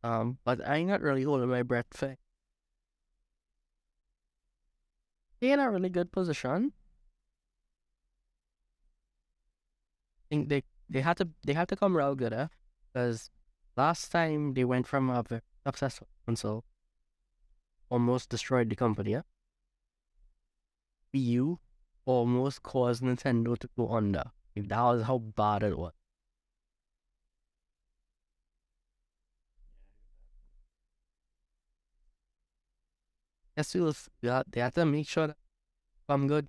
But I'm not really holding my breath for. They're in a really good position. I think they had to come real good, because last time they went from a very successful console, almost destroyed the company. Wii U almost caused Nintendo to go under. Like, that was how bad it was. Yes, they had to make sure that I'm good.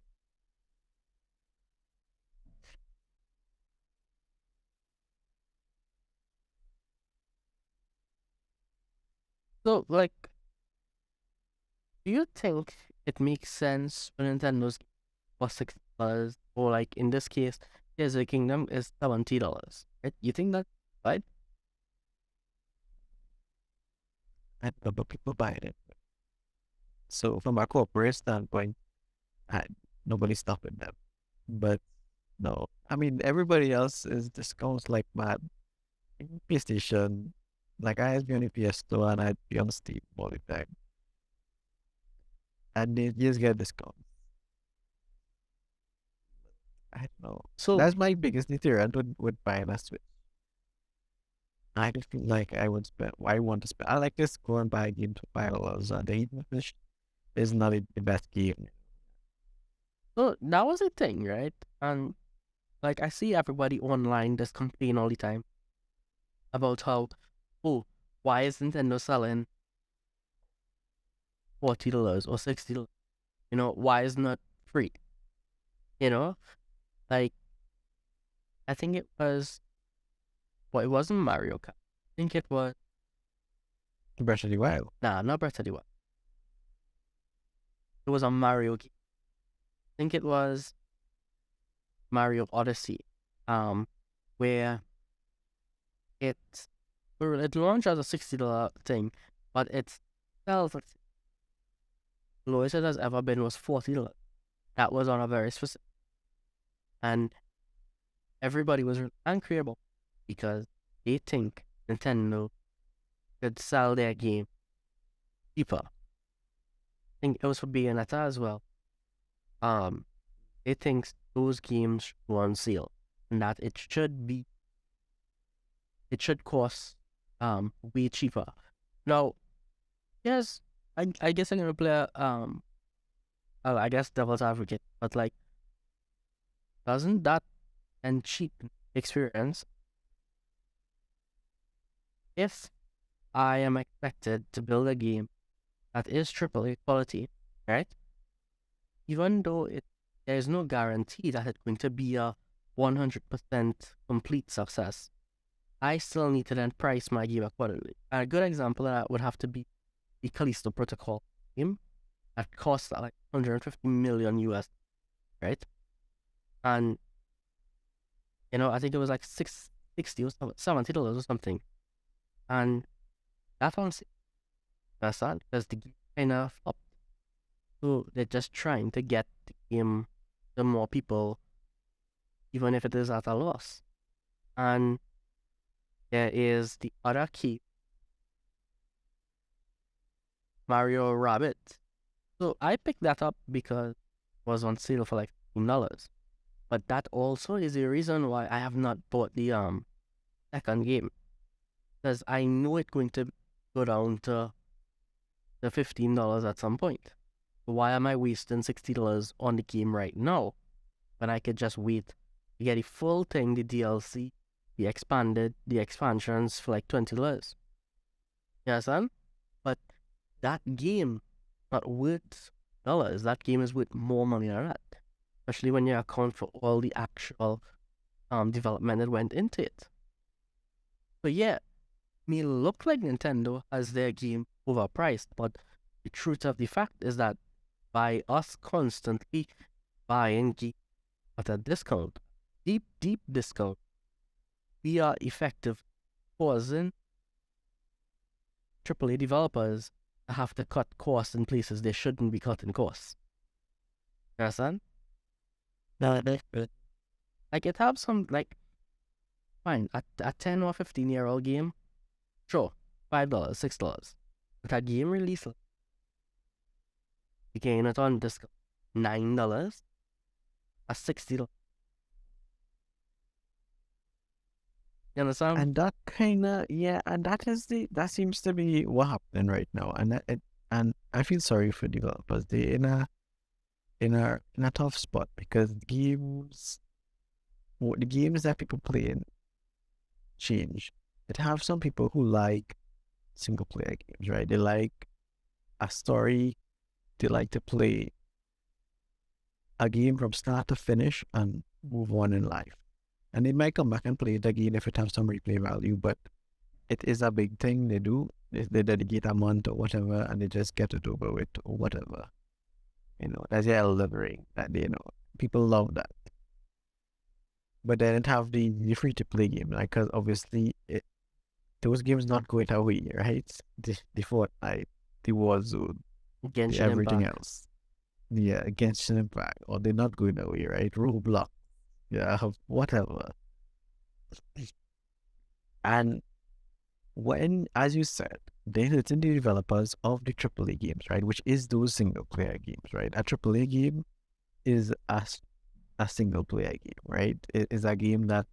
So, like, do you think it makes sense for Nintendo's for $60, or like in this case, Tears of the Kingdom is $70? Right? You think that right? And but people buying it. So from a corporate standpoint, I, nobody's stopping them. But no, I mean everybody else is discounts like mad. PlayStation, like I had be on the PS Store and I'd be on Steam all the time, and they just get discounts. I don't know. So, That's my biggest deterrent with buying a Switch. I just feel like I would spend. I want to spend. I like this go and buy a game for $5 and the Switch is not the best game. so that was a thing, right? And like I see everybody online just complain all the time about how, oh, why is Nintendo selling $40 or $60? Why is not free? You know, like I think it was, well, it wasn't Mario Kart. I think it was, Breath of the Wild. nah, not Breath of the Wild. It was a Mario game. I think it was Mario Odyssey, where it well, it launched as a $60 thing, but it sells like lowest it has ever been was $40. That was on a very specific, and everybody was angry about because they think Nintendo could sell their game cheaper. I think it was for Bayonetta as well. They think those games should go on sale and that it should cost way cheaper. Now, yes, I guess I'm gonna play I guess devil's advocate, but like, doesn't that and cheap experience if I am expected to build a game that is AAA quality, right? Even though there is no guarantee that it's going to be a 100% complete success, I still need to then price my game accordingly. A good example of that would have to be the Callisto Protocol game that cost like 150 million US, right? And I think it was like $60 or $70 or something, and that honestly, that's sad because the game kind of flopped. So they're just trying to get the game to more people, even if it is at a loss. And there is the other key, Mario Rabbit. So I picked that up because it was on sale for like $15. But that also is the reason why I have not bought the second game. Because I know it's going to go down to the $15 at some point. Why am I wasting $60 on the game right now when I could just wait to get the full thing, the DLC, the expansions for like $20? You understand? But that game not worth dollars. That game is worth more money than that. Especially when you account for all the actual development that went into it. But yeah, it may look like Nintendo has their game overpriced, but the truth of the fact is that by us constantly buying games at a discount, deep discount, we are effective causing AAA developers to have to cut costs in places they shouldn't be cutting costs. You understand? No, that's good. Like, it have some, like, fine, a 10 or 15-year-old game, sure, $5, $6. But a game release, you gain it on discount, $9, a $60. You understand? And that kind of, yeah, and that seems to be what happening right now. And I feel sorry for developers. They're in a tough spot because the games that people play in change. It have some people who like single player games, right? They like a story. They like to play a game from start to finish and move on in life. And they might come back and play it again if it has some replay value, but it is a big thing they do. They dedicate a month or whatever and they just get it over with or whatever. That's their ring that people love that. But then it have the free to play game, like, because obviously those games not going away, right? The Fortnite, the Warzone, Genshin everything Impact. else. Yeah, Genshin Impact, or they're not going away, right? Roblox, yeah, whatever. And when, as you said, they're hitting the developers of the AAA games, right? Which is those single player games, right? A AAA game is a single player game, right? It is a game that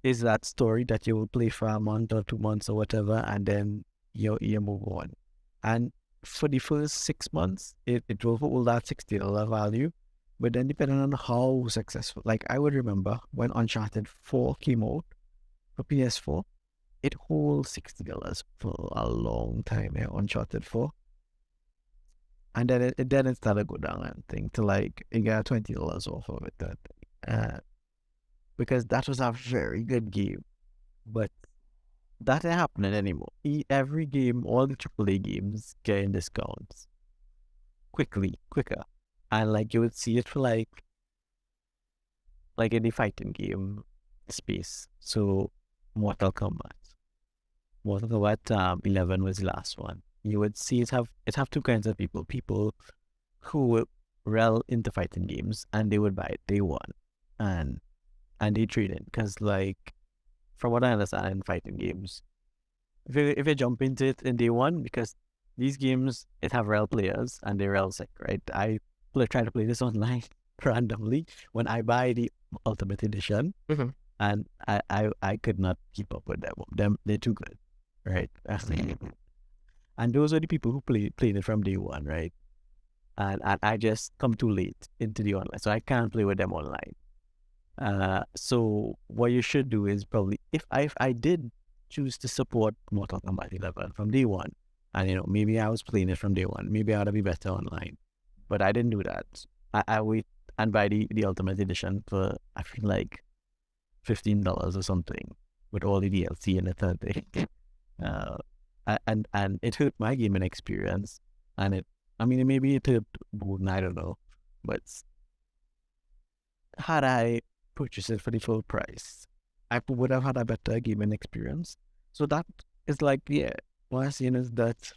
is that story that you will play for a month or 2 months or whatever, and then you move on. And for the first 6 months, it will hold that $60 value. But then depending on how successful, like I would remember when Uncharted 4 came out for PS4, it holds $60 for a long time, Uncharted 4. And then it started to go down and thing to like, you got $20 off of it. Because that was a very good game. But that ain't happening anymore. Every game, all the AAA games getting discounts quicker. And like you would see it for like in the fighting game space. So Mortal Kombat 11 was the last one. You would see it have two kinds of people. People who were real into fighting games and they would buy it day one. And and day trading. Because, like, from what I understand in fighting games, if you jump into it in day one, because these games, it have real players and they're real sick, right? Try to play this online randomly when I buy the Ultimate Edition, Mm-hmm. and I could not keep up with them. They're too good, right? And those are the people who played it from day one, right? And I just come too late into the online, so I can't play with them online. So what you should do is probably, if I did choose to support Mortal Kombat 11 from day one, and maybe I was playing it from day one, maybe I'd be better online, but I didn't do that. I wait and buy the Ultimate Edition for, I feel like, $15 or something, with all the DLC and the third thing. And it hurt my gaming experience, and maybe it hurt Bowden, I don't know, but had I purchased it for the full price, I would have had a better gaming experience. So that is like, yeah, what I'm saying is that,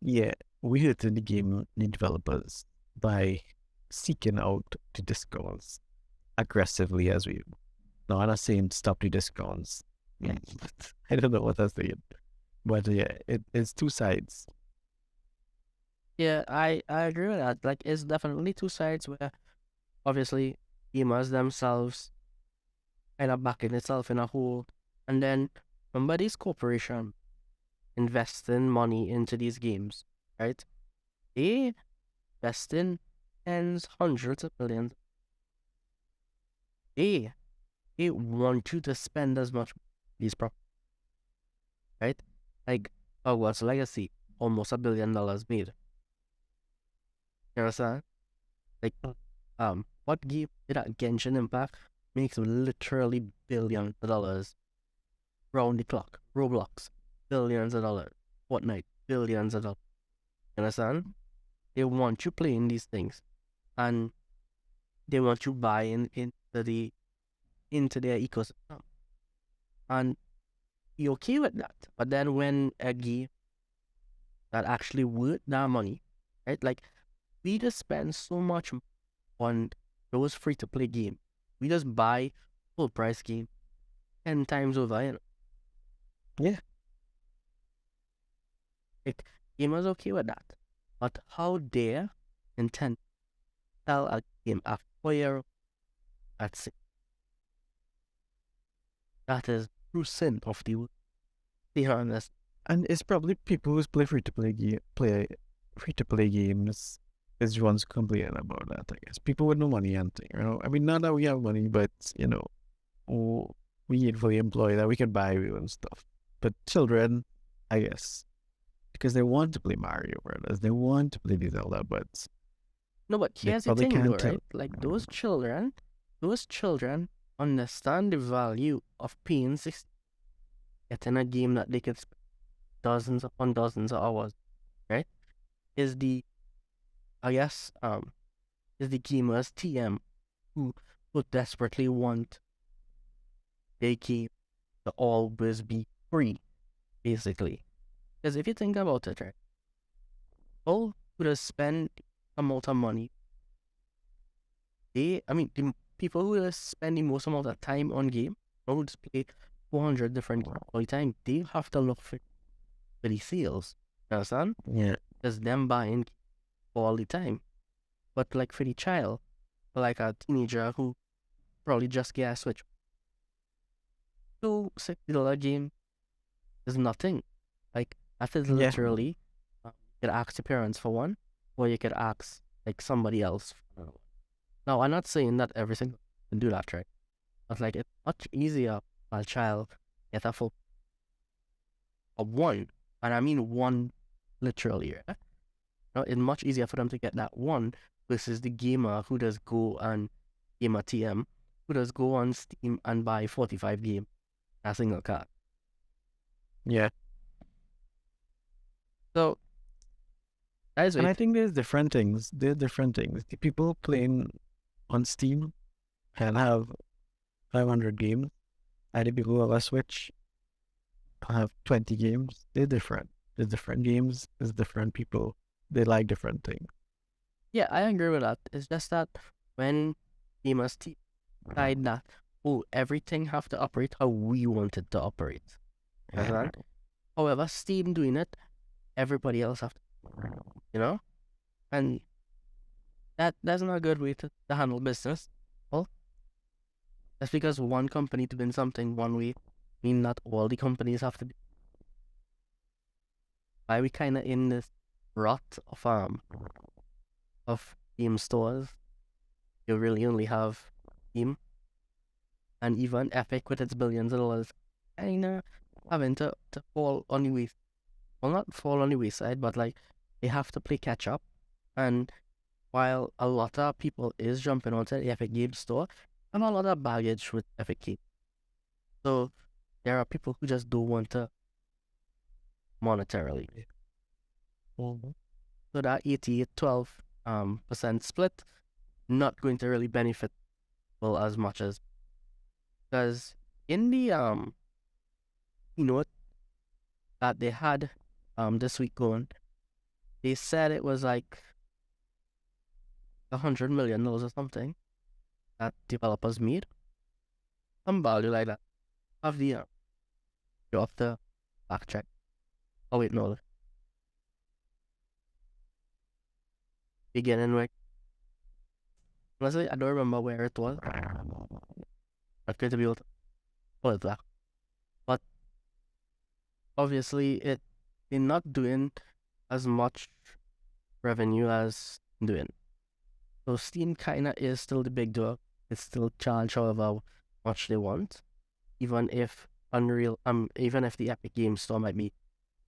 yeah, we hurted the developers by seeking out the discounts aggressively as we. No, I'm not saying stop the discounts. Yeah, I don't know what I'm saying. But yeah, it's two sides. Yeah, I agree with that. Like, it's definitely two sides where obviously gamers themselves kind of backing itself in a hole, and then remember these corporations investing money into these games, right? They invest in tens, hundreds of millions. They want you to spend as much these properties, right? Like Hogwarts Legacy, almost $1 billion made. You understand? Like, what game did that? Genshin Impact makes literally billions of dollars round the clock. Roblox, billions of dollars. Fortnite, billions of dollars. You understand? They want you playing these things, and they want you buying into their ecosystem, and you're okay with that. But then when a game that actually worth that money, right? Like, we just spend so much on those free to play games. We just buy full price game 10 times over, Yeah. Like, gamers okay with that. But how dare intend sell a game a 4-year at 6? That is true sin of the world. Be honest. And it's probably people who play free to play games is the ones complaining about that, I guess. People with no money and thing, not that we have money, but we ain't fully employed that we can buy real and stuff. But children, I guess, because they want to play Mario Brothers, they want to play these Zelda, but No, but they here's the probably thing though, can't right? Like, those children understand the value of paying 60, getting a game that they can spend dozens upon dozens of hours, right? Is the gamers TM who desperately want their game to always be free, basically. Because if you think about it, right, all who just spend amount of money, the people who just spend the most amount of time on game, or who just play 400 different games all the time, they have to look for the sales. You understand? Yeah. Because them buying all the time. But like for the child, like a teenager who probably just get a Switch, $260 game is nothing. Like, that is literally, you could ask your parents for one, or you could ask like somebody else for one. Now, I'm not saying that every single can do that, right? But like, it's much easier for a child get a full of one, and I mean one literally, right? It's much easier for them to get that one versus the gamer who does go and gamer TM, who does go on Steam and buy 45 games a single card. Yeah. So, and I think there's different things. The people playing on Steam can have 500 games, and the people who have a Switch have 20 games. They're different. There's different games. There's different people. They like different things. Yeah, I agree with that. It's just that when gamers decide that, oh, everything have to operate how we want it to operate. Understand? However, Steam doing it, everybody else have to, you know? And that's not a good way to handle business. Well, that's because one company doing something one way mean not all the companies have to be. Why we kinda in this rut of Steam stores. You really only have Steam, and even Epic with its billions of dollars kinda having to fall on the wayside. Well, not fall on the wayside, but like they have to play catch up. And while a lot of people is jumping onto the Epic Games Store, and a lot of baggage with Epic Games. So there are people who just don't want to monetarily. Mhm. So that 88-12% split not going to really benefit well as much as, because in the keynote that they had this week going, they said it was like $100 million or something that developers made. Some value like that. Have the you have to backtrack. Oh wait, no. Beginning with, honestly, I don't remember where it was. Not going to be able to pull it back. But obviously they're not doing as much revenue as doing. So Steam kinda is still the big dog. It's still charge however much they want. Even if even if the Epic Games Store might be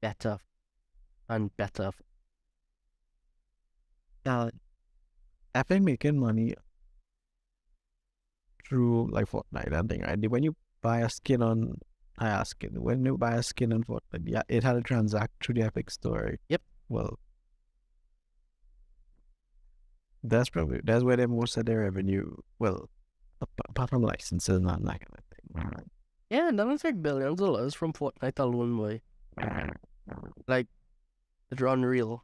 better and better. Now, Epic making money through like Fortnite and thing, right? When you buy a skin on when you buy a skin on Fortnite, yeah, it had to transact through the Epic Store. Right? Yep. Well, that's where they most of their revenue. Well, apart from licenses and that kind of thing. Yeah, and that was like billions of dollars from Fortnite alone, boy. Like, it's unreal.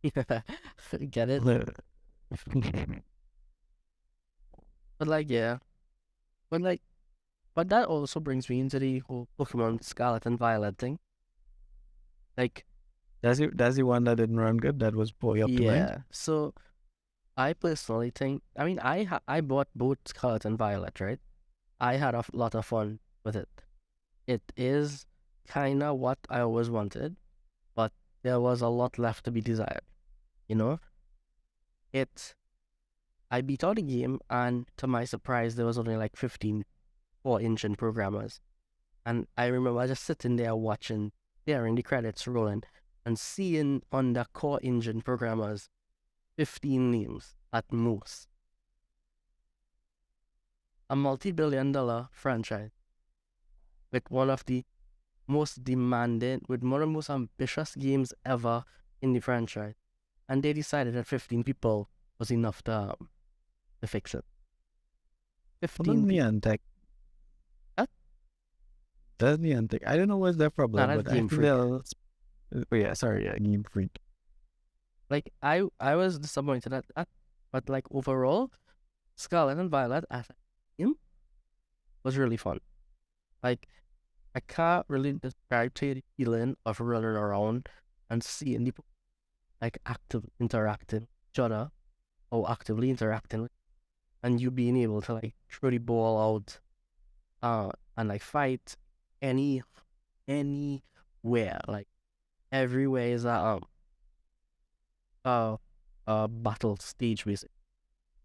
Get it? But like, yeah. But like, but that also brings me into the whole Pokemon Scarlet and Violet thing. Like, That's the one that didn't run good. That was poorly optimized. yeah. So I personally think, I mean, I bought both Scarlet and Violet, right? I had a lot of fun with it. It is kind of what I always wanted, but there was a lot left to be desired. You know, I beat out the game, and to my surprise, there was only like 15 4-engine programmers. And I remember just sitting there watching, hearing the credits rolling, and seeing on the core engine programmers 15 names at most. A multi-billion-dollar franchise with one of the most demanding, with one of the most ambitious games ever in the franchise. And they decided that 15 people was enough to fix it. 15 Niantic. Huh? That's Niantic. I don't know what's their problem, that's but Game Freak. Oh yeah, sorry, yeah, Game Freak. Like, I was disappointed at that, but like overall, Scarlet and Violet as a game was really fun. Like, I can't really describe to you the feeling of running around and seeing people like actively interacting with each other or actively interacting with, and you being able to like throw the ball out and like fight anywhere. Like, everywhere is a battle stage basically,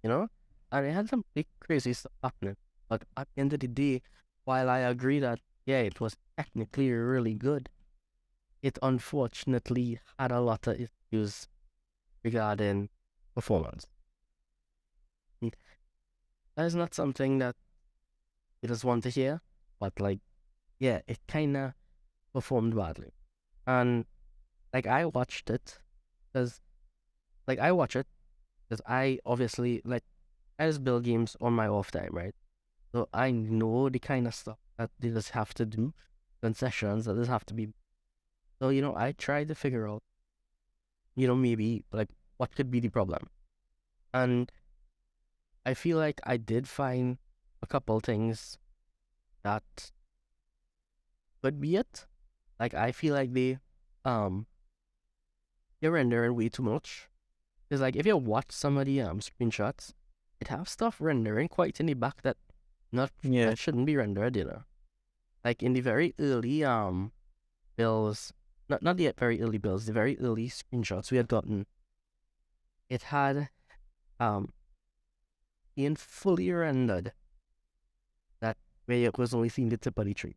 you know? And it had some big crazy stuff happening. But at the end of the day, while I agree that yeah, it was technically really good, it unfortunately had a lot of issues regarding performance. That is not something that you just want to hear, but like, yeah, it kinda performed badly. And like I watched it because I obviously like I just build games on my off time, right? So I know the kind of stuff that they just have to do, concessions that just have to be. So I tried to figure out, maybe like what could be the problem, and I feel like I did find a couple things that could be it. Like I feel like um they render way too much. Because like if you watch some of the screenshots, it have stuff rendering quite in the back that Yeah. that shouldn't be rendered, you know. Like in the very early builds, not the very early builds, the very early screenshots we had gotten, it had in fully rendered that where you was only seeing the tip of the tree.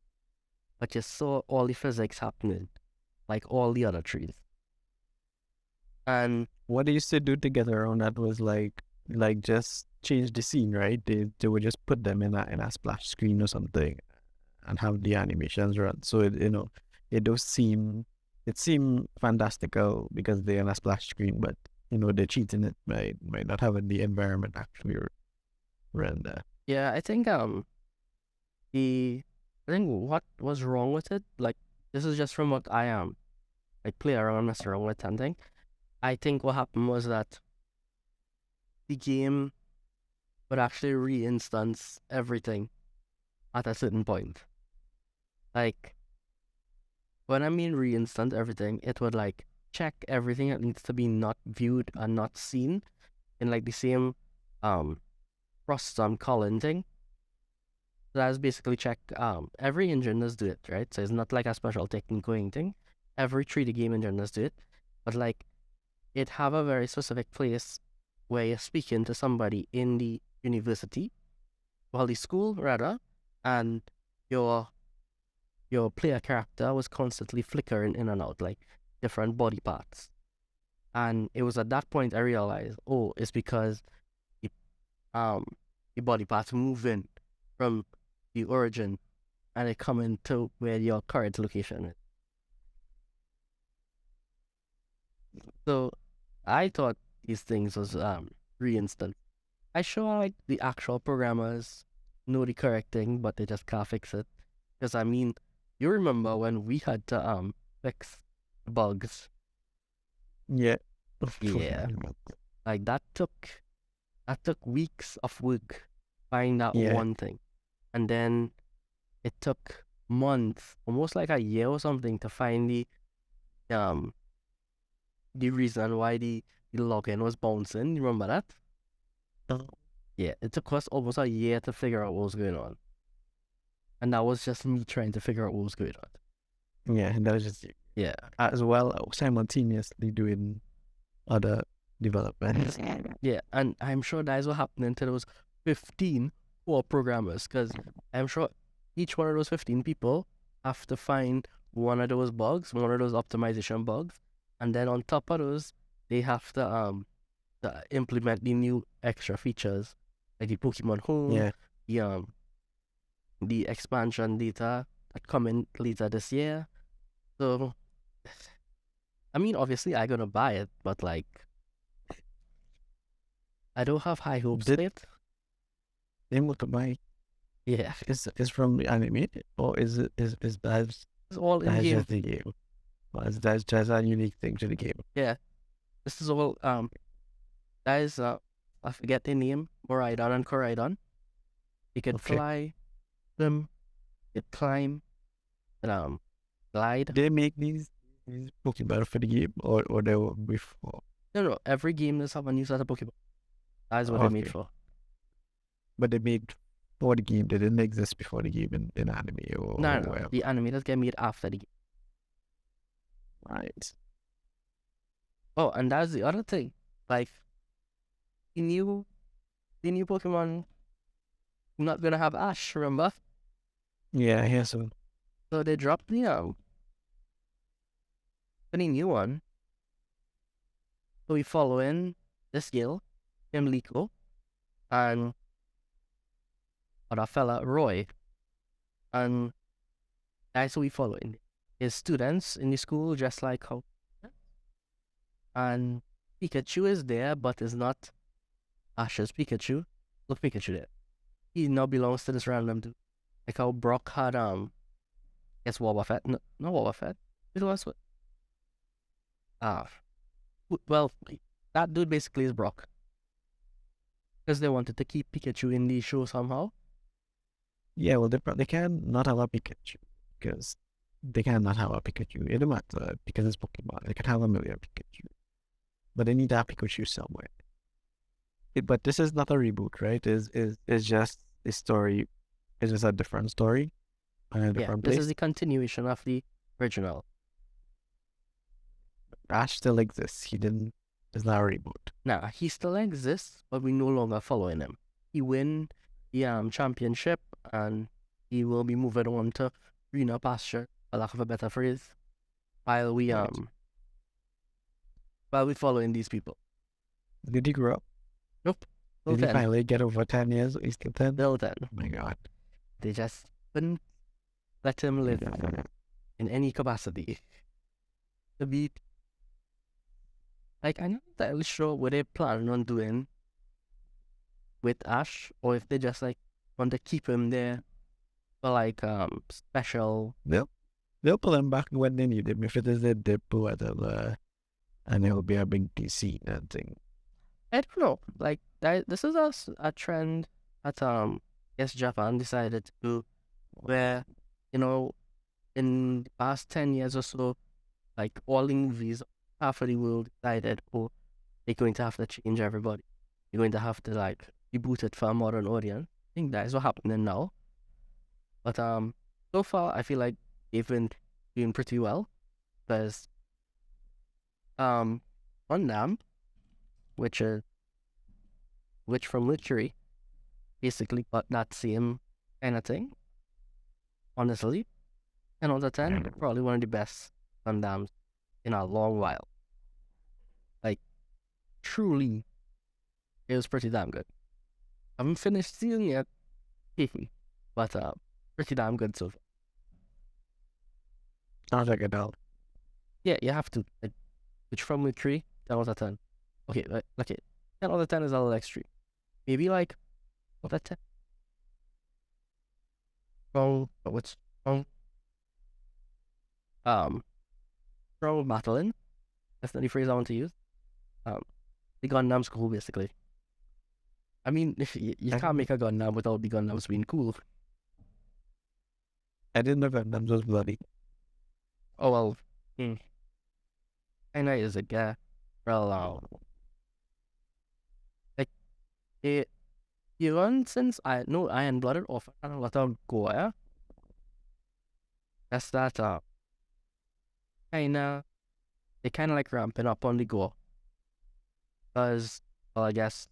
But you saw all the physics happening, like all the other trees. And What they used to do to get around that was like just change the scene, right? They would just put them in a splash screen or something and have the animations run. So it does seem fantastical because they're in a splash screen, but they're cheating it by not having the environment actually render. yeah, I think what was wrong with it, like this is just from what I like play around, mess around with and thing. I think what happened was that the game would actually re-instance everything at a certain point. Like when I mean re-instance everything, it would like check everything that needs to be not viewed and not seen in like the same process calling thing. So that's basically check every engine does do it, right? So it's not like a special technique or anything. Every 3D game engine does do it. But like it have a very specific place where you're speaking to somebody in the university, well the school rather, and your player character was constantly flickering in and out, like different body parts. And it was at that point I realized, oh, it's because the body parts moving from the origin and it coming to where your current location is. So I thought these things was re-instant. I sure like the actual programmers know the correct thing, but they just can't fix it. Because I mean, you remember when we had to fix bugs? Yeah. Yeah. Like that took weeks of work find that Yeah. one thing. And then it took months, almost like a year or something, to find the reason why the login was bouncing. You remember that? Oh. Yeah, it took us almost a year to figure out what was going on. And that was just me trying to figure out what was going on. Yeah, and that was just Yeah. as well simultaneously doing other developments. Yeah, and I'm sure that is what happened to those 15 core programmers, because I'm sure each one of those 15 people have to find one of those bugs, one of those optimization bugs, and then on top of those, they have to implement the new extra features, like the Pokemon Home, Yeah. the expansion data that come in later this year. So, I mean, obviously, I'm gonna buy it, but like, I don't have high hopes for it. Then what to buy? Yeah, Is from the anime or is that it's all in game. just the game? Or is that just a unique thing to the game? Yeah, this is all that is I forget the name, Moraidon and Koraidon. You could Okay. fly, swim, you could climb, and glide. They make these Pokemon for the game or they were before? No, every game does have a new set of Pokemon. That is what they're made Okay. for. But they made for the game. They didn't exist before the game in anime or No, whatever. the animators get made after the game. Right. Oh, and that's the other thing. Like, the new Pokemon not gonna have Ash, remember? Yeah, I hear so. So they dropped the new one. So we follow in this Gil, Liko, and other fella Roy. And that's who we follow in. His students in the school just like how, and Pikachu is there, but is not Ash's Pikachu. Look, Pikachu there. He now belongs to this random dude. Like how Brock had guess Wobbuffet. No, not Wobbuffet. It was what? Well, that dude basically is Brock. Because they wanted to keep Pikachu in the show somehow. Yeah, well, they can not have a Pikachu because they cannot have a Pikachu. It don't matter because it's Pokemon. They can have a million Pikachu, but they need to have Pikachu somewhere. But this is not a reboot, right? Is just a story. It's just a different story in a Yeah, different this is place. the continuation of the original. Ash still exists. He didn't. It's not a reboot. Now, he still exists, but we no longer following him. He win the championship, and he will be moving on to greener pasture, for lack of a better phrase, while we Right. while we following these people. Did he grow up? Nope. Still Did he 10. finally get over 10 years? He's still 10? Still 10. Oh my god. They just couldn't let him live in any capacity. To be like, I'm not entirely sure what they're planning on doing with Ash, or if they just like want to keep him there for like special. They'll pull him back when they need him. If it is a dip or whatever, and it'll be a big DC and thing. I don't know. Like this is a trend that yes, Japan decided to do, where in the past 10 years or so, like all the movies, half of the world decided, oh, they're going to have to change everybody. You're going to have to like reboot it for a modern audience. I think that is what happening now. But so far I feel like they've been doing pretty well, because Gundam, which from Witchery, basically got that same kind of thing. Honestly, 10 out of 10, probably one of the best Gundams in a long while. Like, truly, it was pretty damn good. I haven't finished season yet, but pretty damn good so far. I'll check it out. Yeah, you have to. Like, which from Witchery, 10 out of 10. Okay, okay, 10 out of 10 is a little extreme. Maybe like, what a 10? From what's from from Madeline. That's not the phrase I want to use. The Gundam's cool, basically. I mean, if you can't make a Gundam without the Gundams being cool. I didn't know Gundam was bloody. Oh well, kinda is a guy. Well, like it. Even since I know Iron Blooded offer a lot of gore. That's that kinda they kinda like ramping up on the gore. Because, well, I guess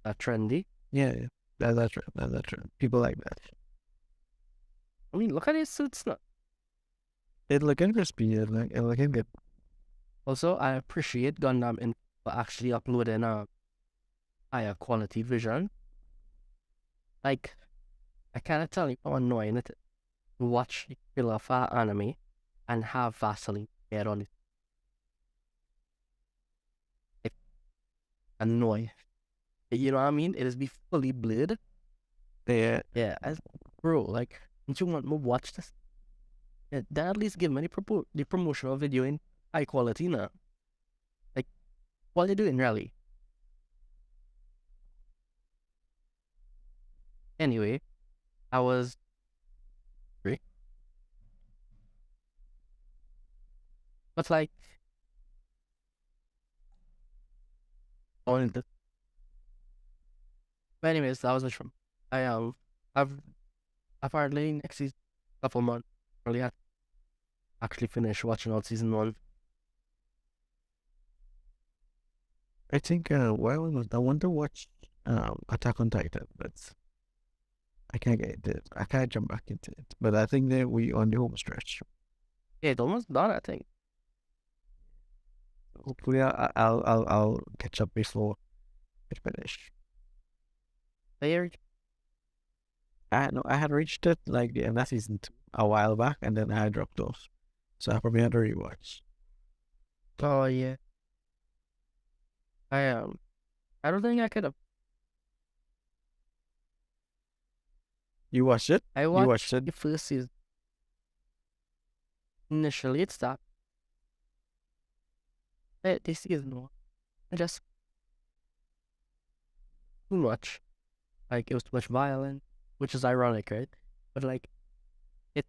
that's trendy. Yeah, that's true. That's true. People like that. I mean, look at his suits now. It looking crispy. It looking good. Also, I appreciate Gundam in for actually uploading a higher quality vision. Like, I cannot tell you how annoying it is to watch a killer fat anime and have Vaseline get on it. Like, annoying. You know what I mean? It is be fully blurred. Yeah. Yeah, bro, like, don't you want me to watch this? Yeah, then at least give me the promotional video in high quality now. Like, what are you doing, really? Anyway, I was free. But like, on the. But anyways, that was it from. I've apparently next season, couple months, probably had actually finished watching all season 1. I think well, I want to watch Attack on Titan, but I can't get into it. I can't jump back into it. But I think that we on the home stretch. Yeah, it's almost done, I think. Hopefully, I'll catch up before it finish. There, I had reached it like the end of season 2 a while back, and then I dropped off. So I probably had to rewatch. oh yeah. I don't think I could have. You watched it? I You watched watched it? the first season. Initially, it stopped. This season 1. I just too much. Like it was too much violence, which is ironic, right? But like it,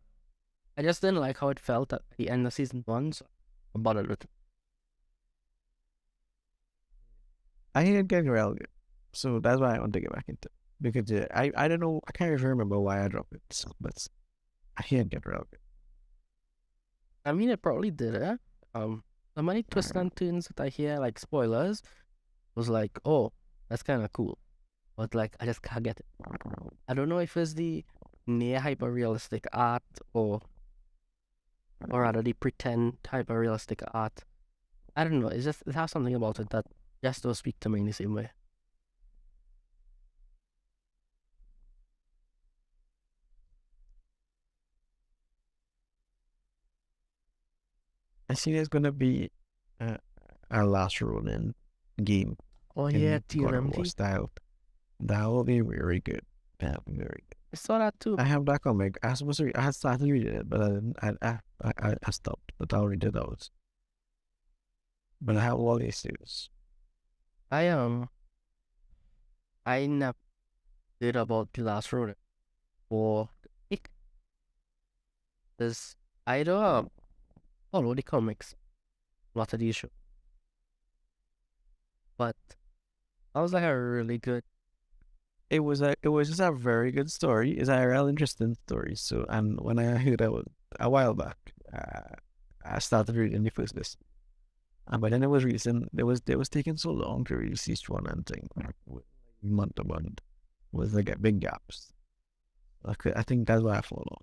I just didn't like how it felt at the end of season 1, so I bothered with it. I hate getting good, so that's why I want to get back into it. Because I don't know, I can't even remember why I dropped it, but I hate get good. I mean, it probably did it. The many twists and turns that I hear, like spoilers, was like, oh, that's kind of cool, but like I just can't get it. I don't know if it's the near hyper realistic art or rather the pretend hyper realistic art. I don't know. It's just it has something about it that just don't speak to me in the same way. I see there's gonna be a last Ronin game Oh yeah, in God of War TMNT. style. That will be very good. That will be very good. I saw that too. I have that comic. I was supposed to. I had started reading it, but I didn't. I stopped. But I'll read it out. But I have all the issues. I I never did about the last road or there's I don't follow the comics, not the issue. But that was like a really good. It was just a very good story. It's a real interesting story. So, and when I heard that was a while back, I started reading the first list. And by then it was recent. It was taking so long to release each one and thing, month to month, was like big gaps. I think that's why I follow.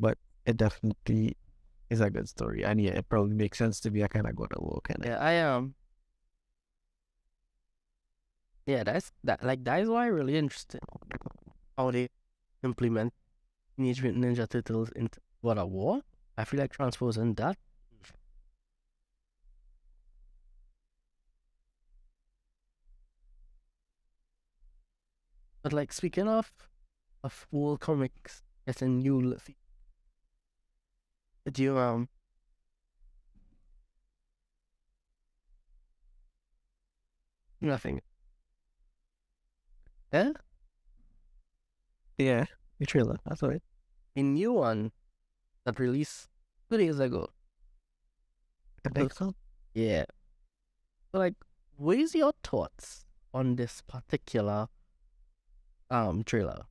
But it definitely is a good story, and yeah, it probably makes sense to be a kind of God of War kind of. Yeah, I yeah, that is why I'm really interested how they implement Teenage Mutant Ninja Turtles into God of War. I feel like transposing that. But like speaking of old comics getting new, do you nothing? Yeah, Yeah, the trailer. That's right. a new one that released 2 days ago. The next one. Yeah. So like, what is your thoughts on this particular trailer?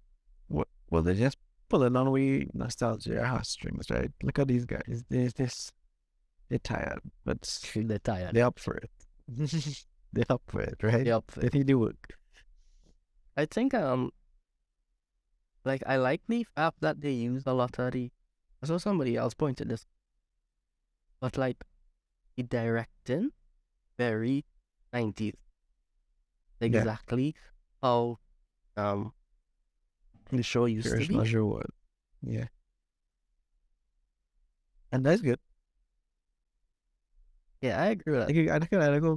Well, they just pulling on we nostalgia heartstrings, right? Look at these guys. They're tired, but They're tired. they're up for it. They're up for it, right? Yep. They think they work. I think like I like the fact that they use a lot of the. I saw somebody else pointed this, but like the directing, very 90s. Yeah. Exactly how the show used to be. Not sure what. Yeah. And that's good. Yeah, I agree with that.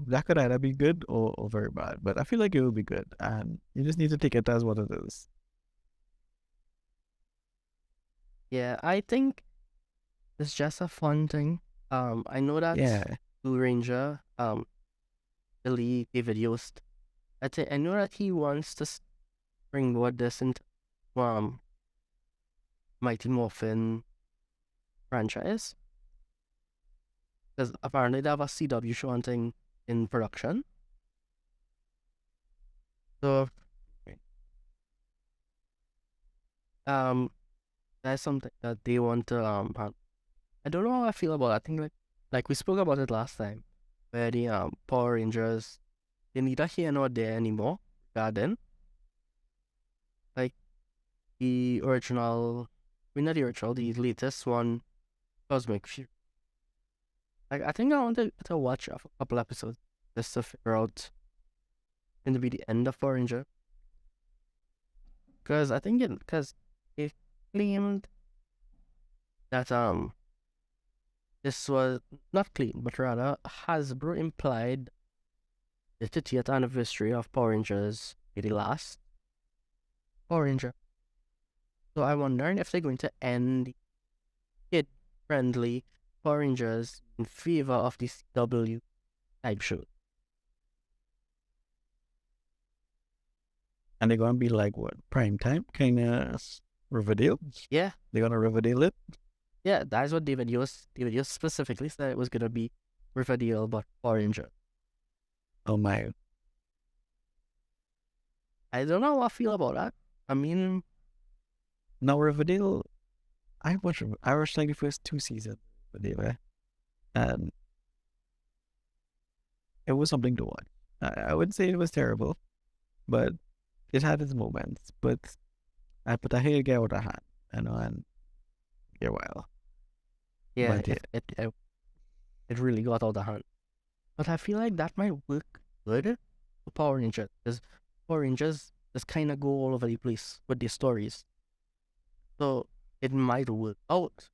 That could either be good or very bad, but I feel like it will be good, and you just need to take it as what it is. Yeah, I think it's just a fun thing. I know that Yeah. Blue Ranger, Billy David Yost, I know that he wants to springboard this into Mighty Morphin franchise. Because apparently they have a CW show and thing in production. So that's something that they want to I don't know how I feel about it. I think like we spoke about it last time, where the Power Rangers, they neither here nor there anymore regarding like the original, not the original, the latest one, Cosmic Fury. Like I think I want to watch a couple episodes just to figure out going to be the end of Power Ranger. Because I think because it claimed that this was not clean, but rather Hasbro implied the 30th anniversary of Power Rangers be the last Power Ranger. So I'm wondering if they're going to end the kid-friendly Power Rangers in favor of the CW type show. And they're gonna be like what, prime time kind of Riverdale? Yeah, They're gonna Riverdale it. yeah, that's what David Yost specifically said it was gonna be Riverdale, but Power Ranger. Oh my! I don't know how I feel about that. I mean, Now Riverdale, I watched like the first 2 seasons of Riverdale, and it was something to watch. I wouldn't say it was terrible, but it had its moments. But I hear it get out of hand, and yeah, well, yeah, but yeah, it really got out of hand. But I feel like that might work good for Power Rangers, because Power Rangers just kind of go all over the place with their stories. So it might work out.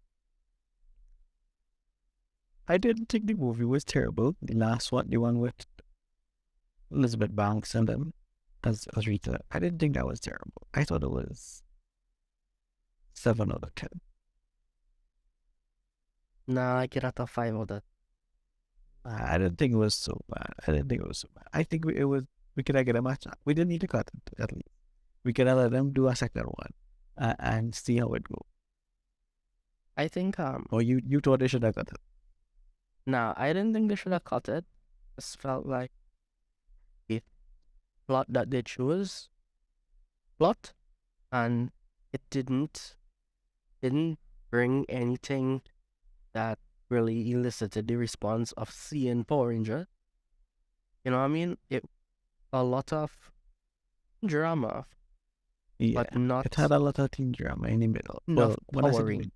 I didn't think the movie was terrible. The last one, the one with Elizabeth Banks and them as Rita, I didn't think that was terrible. I thought it was 7 out of 10. Nah, I get out of 5 out of. I didn't think it was so bad. I think we could have get a match. We didn't need to cut it at least. We could have let them do a second one and see how it goes. I think Or you thought they should have cut it. nah, I didn't think they should have cut it. Just felt like the plot that they chose plot, and it didn't bring anything that really elicited the response of seeing Power Ranger. You know what I mean? It a lot of drama, Yeah, but not it had a lot of teen drama in the middle. enough Well, when I said powering.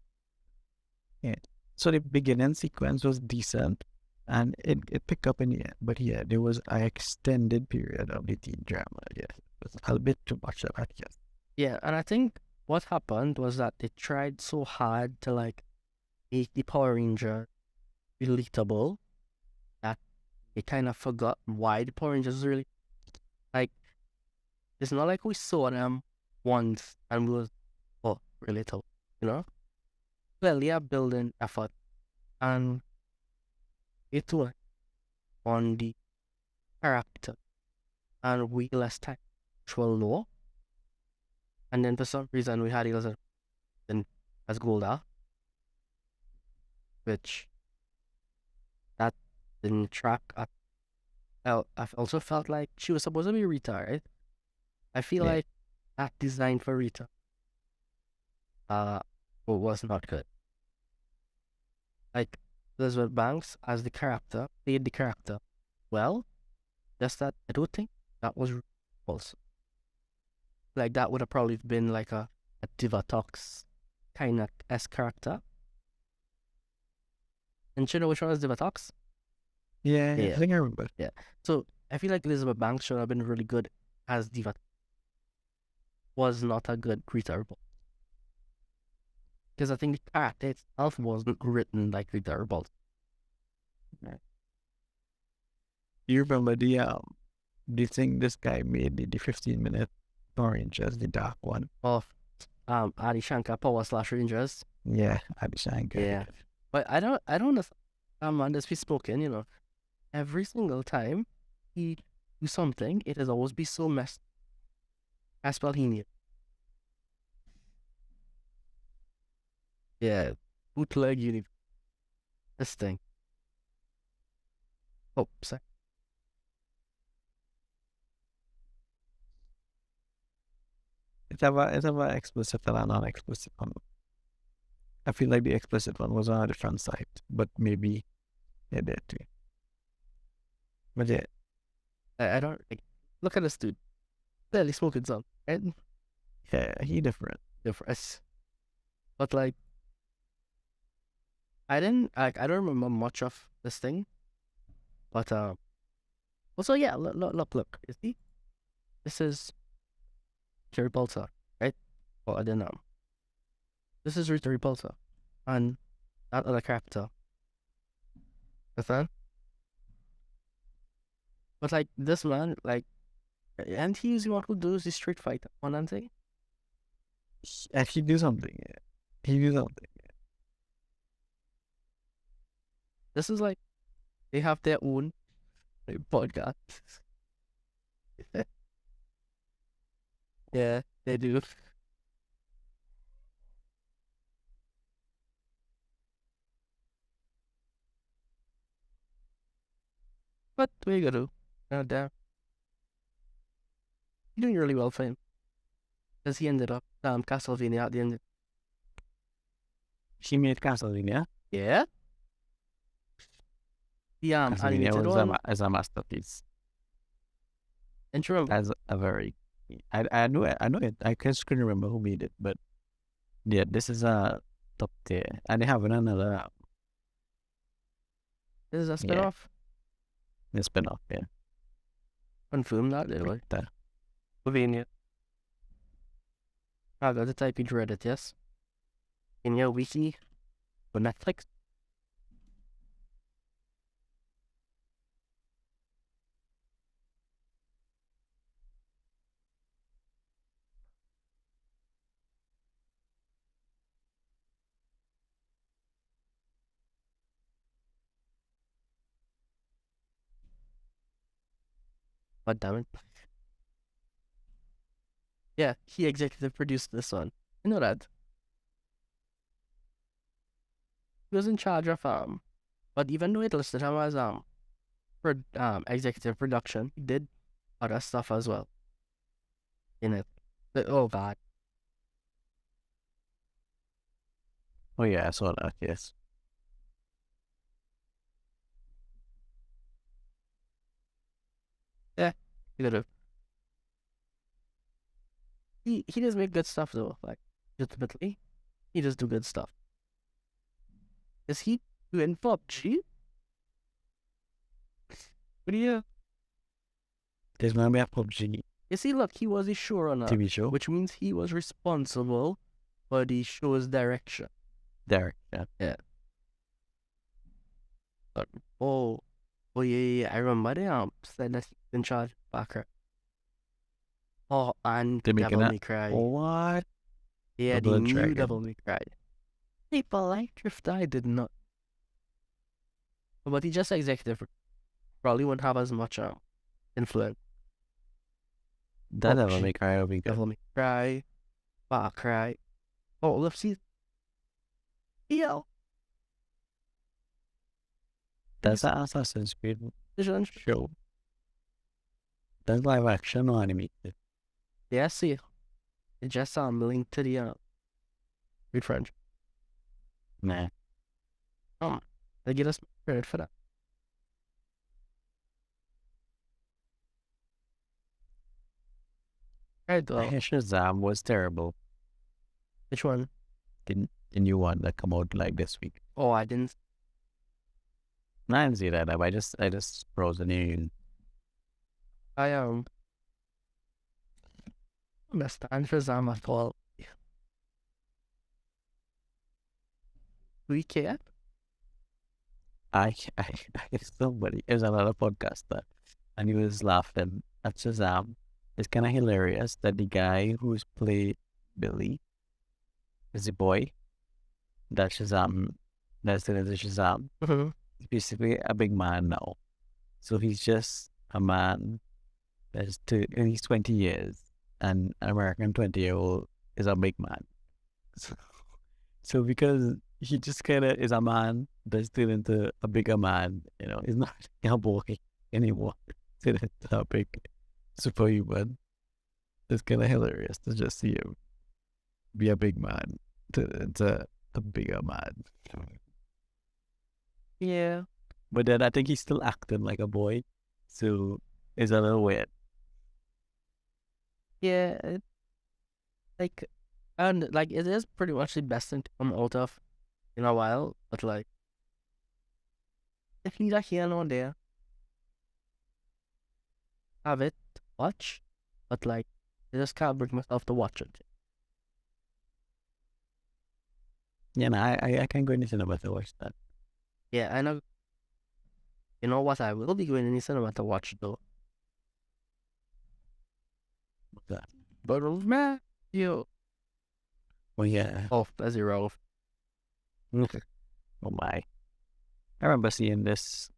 yeah, so the beginning sequence was decent, and it picked up in the end. But yeah, there was an extended period of the teen drama. Yes, it was a bit too much of that. Yes. Yeah, and I think what happened was that they tried so hard to like make the Power Ranger relatable that they kind of forgot why the Power Rangers really like. It's not like we saw them once and we was relatable, you know. Clearly, a building effort and it was on the character and we less time actual law. And then for some reason we had Elizabeth as Golda, which that didn't track at I also felt like she was supposed to be Rita, right? I feel Yeah. like that design for Rita was not good. Like Elizabeth Banks as the character played the character well, just that I don't think that was false. Like that would have probably been like a Divatox kind of S character. And you know which one was Divatox? Yeah, Yeah. I think I remember. Yeah. So I feel like Elizabeth Banks should have been really good as Diva. Was not a good Rita Repulsa. Because I think the character itself wasn't written like Rita Repulsa. You remember the thing this guy made the 15-minute orange as the dark one. Of Adi Shankar Power / Rangers. Yeah, Adi Shankar. Yeah. But I don't understand. Man, this be spoken, you know. Every single time he do something, it has always be so messed. I spell he knew. Yeah. Bootleg universe. This thing. Oh, sorry. It's ever explicit and a non-explicit one. I feel like the explicit one was on a different site, but maybe yeah, there too. But yeah, I don't like, look at this dude. Clearly smoking some, right? yeah, he different. Different. But like I don't remember much of this thing. But also yeah, look. You see? This is Terry Repulsa, right? Well I didn't know. This is Rita Repulsa. And that other character. Understand? But like this man, like and he's the one who does the Street Fighter one and thing. He do something. Yeah. He do something. This is like they have their own podcast. Yeah, they do. But what are you gonna do? Oh, damn. You're doing really well for him. Because he ended up Castlevania at the end. She made Castlevania. Yeah? The Castlevania animated one. as a masterpiece. And you remember, As a very, I know it. I know it. I just couldn't remember who made it, but yeah, this is a top tier, and they have another this is a yeah, spin-off. the spin-off. Yeah, Confirm that, literally. the- Castlevania. I got the type you dread it, yes? In your wiki for Netflix. God damn it. Yeah, he executive produced this one. I know that. He was in charge of but even though it listed him as executive production, he did other stuff as well in it. Oh god. Oh yeah, I saw that. Yes, Yeah, he could have. He does make good stuff though. Like ultimately, he does do good stuff. Is he doing PUBG? What do you? there's gonna be a PUBG You see, look, he was a showrunner, TV show. which means he was responsible for the show's direction. There, yeah. But oh, yeah, I remember they said that he's in charge of Backer. Oh, and They're making Devil that. May Cry. What? Yeah, the Double new Dragon. Devil May Cry. People like Drift, I did not. But he just executive probably wouldn't have as much influence. That Devil PUBG. May Cry will be good. Devil May Cry, Far Cry. Oh, let's see. Yo, That's an Assassin's Creed Vision. show. That's live action or animated. Yeah, see. It just link to the Read French. Nah. They get us credit for that. Right though. Shazam was terrible. Which one? The new one that come out like this week. Oh, I didn't. I didn't see that. I just browsed the news. I understand Shazam at all. We care. I somebody, it was another podcaster, and he was laughing at Shazam. It's kind of hilarious that the guy who's played Billy is the boy that Shazam, that's in the Shazam. Mm-hmm. He's basically a big man now. So he's just a man that's and he's 20 years, and an American 20-year-old is a big man. So because he just kind of is a man that's turned into a bigger man, he's not a boy anymore. Turned into a big superhuman. It's kind of hilarious to just see him be a big man to a bigger man. Yeah. But then I think he's still acting like a boy, so it's a little weird. Yeah. It is pretty much the best thing to come out of in a while, but like, if neither here nor there, have it, watch, but like, I just can't bring myself to watch it. Yeah, no, I can't go in the cinema to watch that. Yeah, I know. You know what? I will be going in the cinema to watch though. What's that? But Matthew. Well, yeah. Oh, that's your Oh my. I remember seeing this.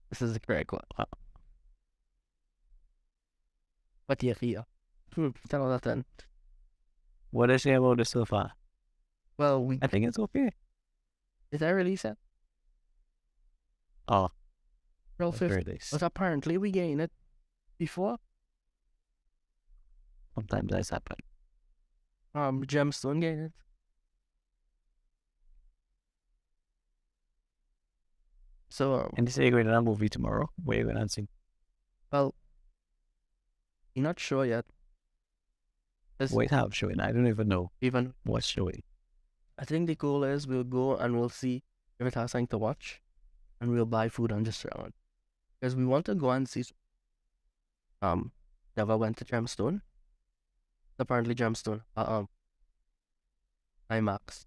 This is the correct one. But yeah. 10 out of 10. What I say about this so far? Well, we I think it's okay. did I release it? Oh, April that's 5th. very nice. But apparently we gained it before. Sometimes that's happen. Gemstone gained it. So, And they say you're going to a movie tomorrow. Where you going to see? well, you're not sure yet. It's Wait, have showing? I don't even know even, what's showing. I think the goal is we'll go and we'll see if it has something to watch, and we'll buy food and just around. Because we want to go and see. Never went to Gemstone. Apparently, Gemstone. IMAX.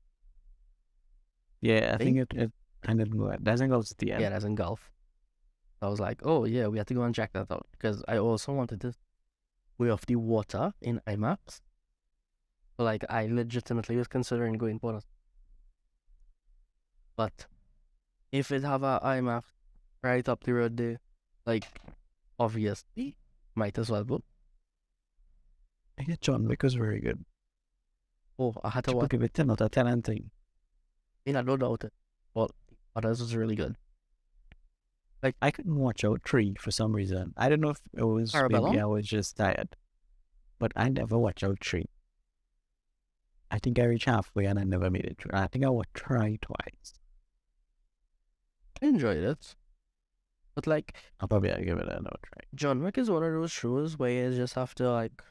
Yeah, I think Think? it I didn't go. Doesn't go to the end. Yeah, that's in Gulf. I was like, oh yeah, we have to go and check that out because I also wanted to way off the water in IMAX. So, like, I legitimately was considering going for it. But if it have a IMAX right up the road there, like, obviously, might as well go. I think John Wick was very good. Oh, I had to People watch. give it 10 out of 10 and thing. I mean, I don't doubt it. But others was really good. I couldn't watch out 3 for some reason. I don't know if it was maybe Parabellum? I was just tired. But I never watched out 3. I think I reached halfway and I never made it through. I think I would try twice. I enjoyed it. But, like, I'll probably give it another try. John Wick is one of those shows where you just have to, like,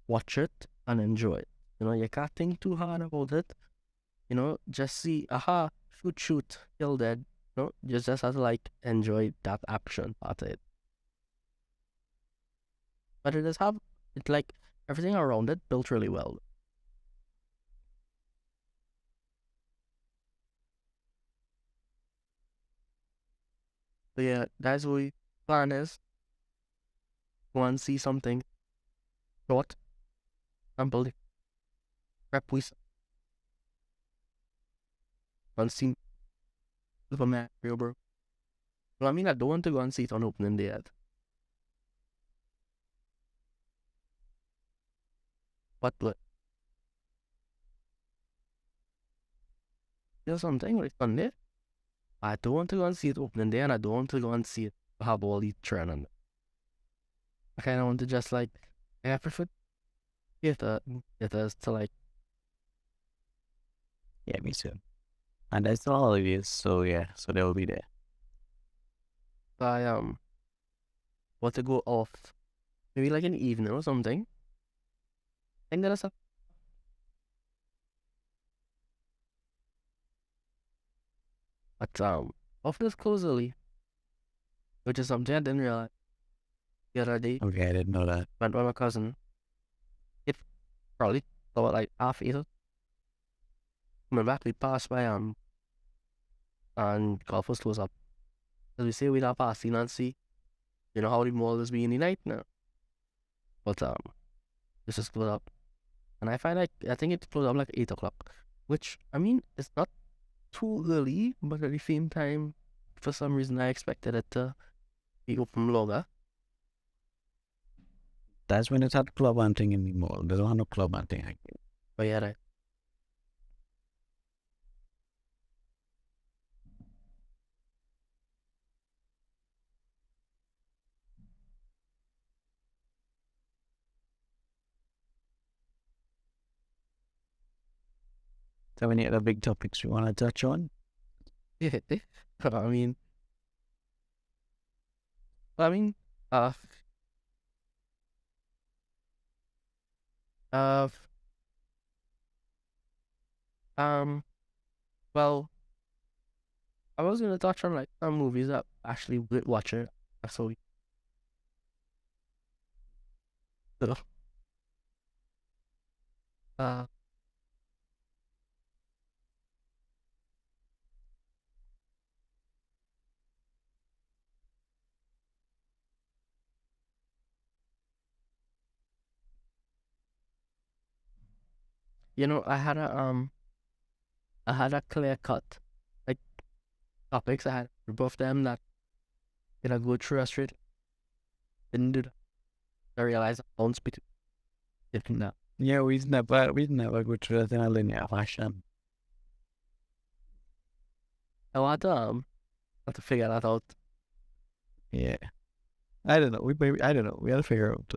watch it and enjoy it. You know, you can't think too hard about it. You know, just see, aha, shoot, kill dead. You know, you just have to, like, enjoy that action part of it. But it does have, it, like, everything around it built really well. So yeah, that's what we plan is. Go and see something short and build it. Prep we and see Super Mario Bro. Well, I mean, I don't want to go and see it on opening day yet. But there's something like Sunday. I don't want to go and see it opening day, and I don't want to go and see it have all the trend on it. I kind of want to just like, I prefer theaters to like, Yeah, me too. And that's the holidays, so yeah, so they'll be there. I want to go off, maybe like an evening or something. I think that's a but office close early, which is something I didn't realize the other day. Okay, I didn't know that. Went with my cousin. It probably about like half 8. Coming back, we passed by and golf was closed up. As we say, we'd have passed in and see. You know how the mall is being the night now. But this is closed up. And I find like I think it's closed up like 8 o'clock. Which I mean it's not too early, but at the same time, for some reason I expected it to be open longer. That's when it's at club hunting in the mall. There's no club hunting. But yeah, right. So any other big topics we want to touch on? Yeah. I mean I mean uh uh um well I was gonna touch on like some movies that actually worth watching. So so, uh you know I had a clear cut like topics. I had a group of them that go through a straight didn't do that. I realized I don't speak No. Yeah, we never go through that in a linear fashion. I want have to figure that out. Yeah. I don't know. I don't know. We gotta figure out.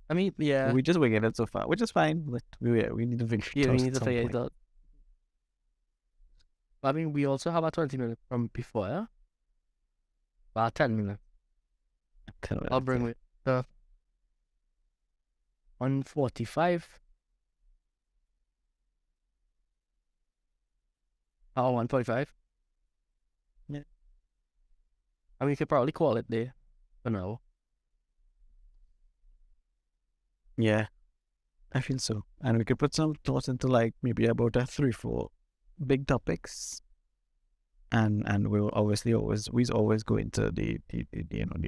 I mean, yeah, We just winging it so far, which is fine. But we need to figure it yeah, out we at need to some figure point. it out. I mean, we also have a 20 minute from before, yeah? About 10 minutes. 10 I'll minutes, bring yeah. it the 145. Oh, 145. Yeah. I mean, you could probably call it there for now. Yeah, I feel so. And we could put some thoughts into like maybe about 3, 4 big topics. And we'll obviously always go into the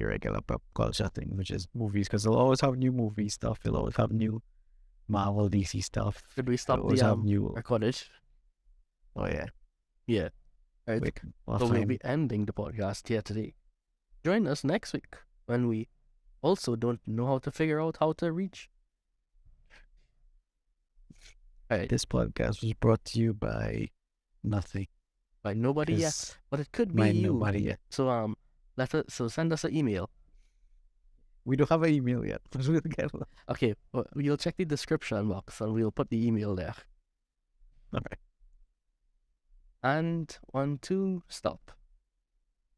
regular pop culture thing, which is movies, because they'll always have new movie stuff. They'll always have new Marvel, DC stuff. Could we They'll stop always the have new. recordage? Oh yeah, Yeah. All right. we'll So we'll find. be ending the podcast here today. Join us next week when we also don't know how to figure out how to reach. All right. This podcast was brought to you by nothing. By nobody yet, 'Cause but it could be by you. nobody yet. So so send us an email. We don't have an email yet. We'll get one. Okay, well, we'll check the description box and we'll put the email there. Okay. And 1, 2, stop.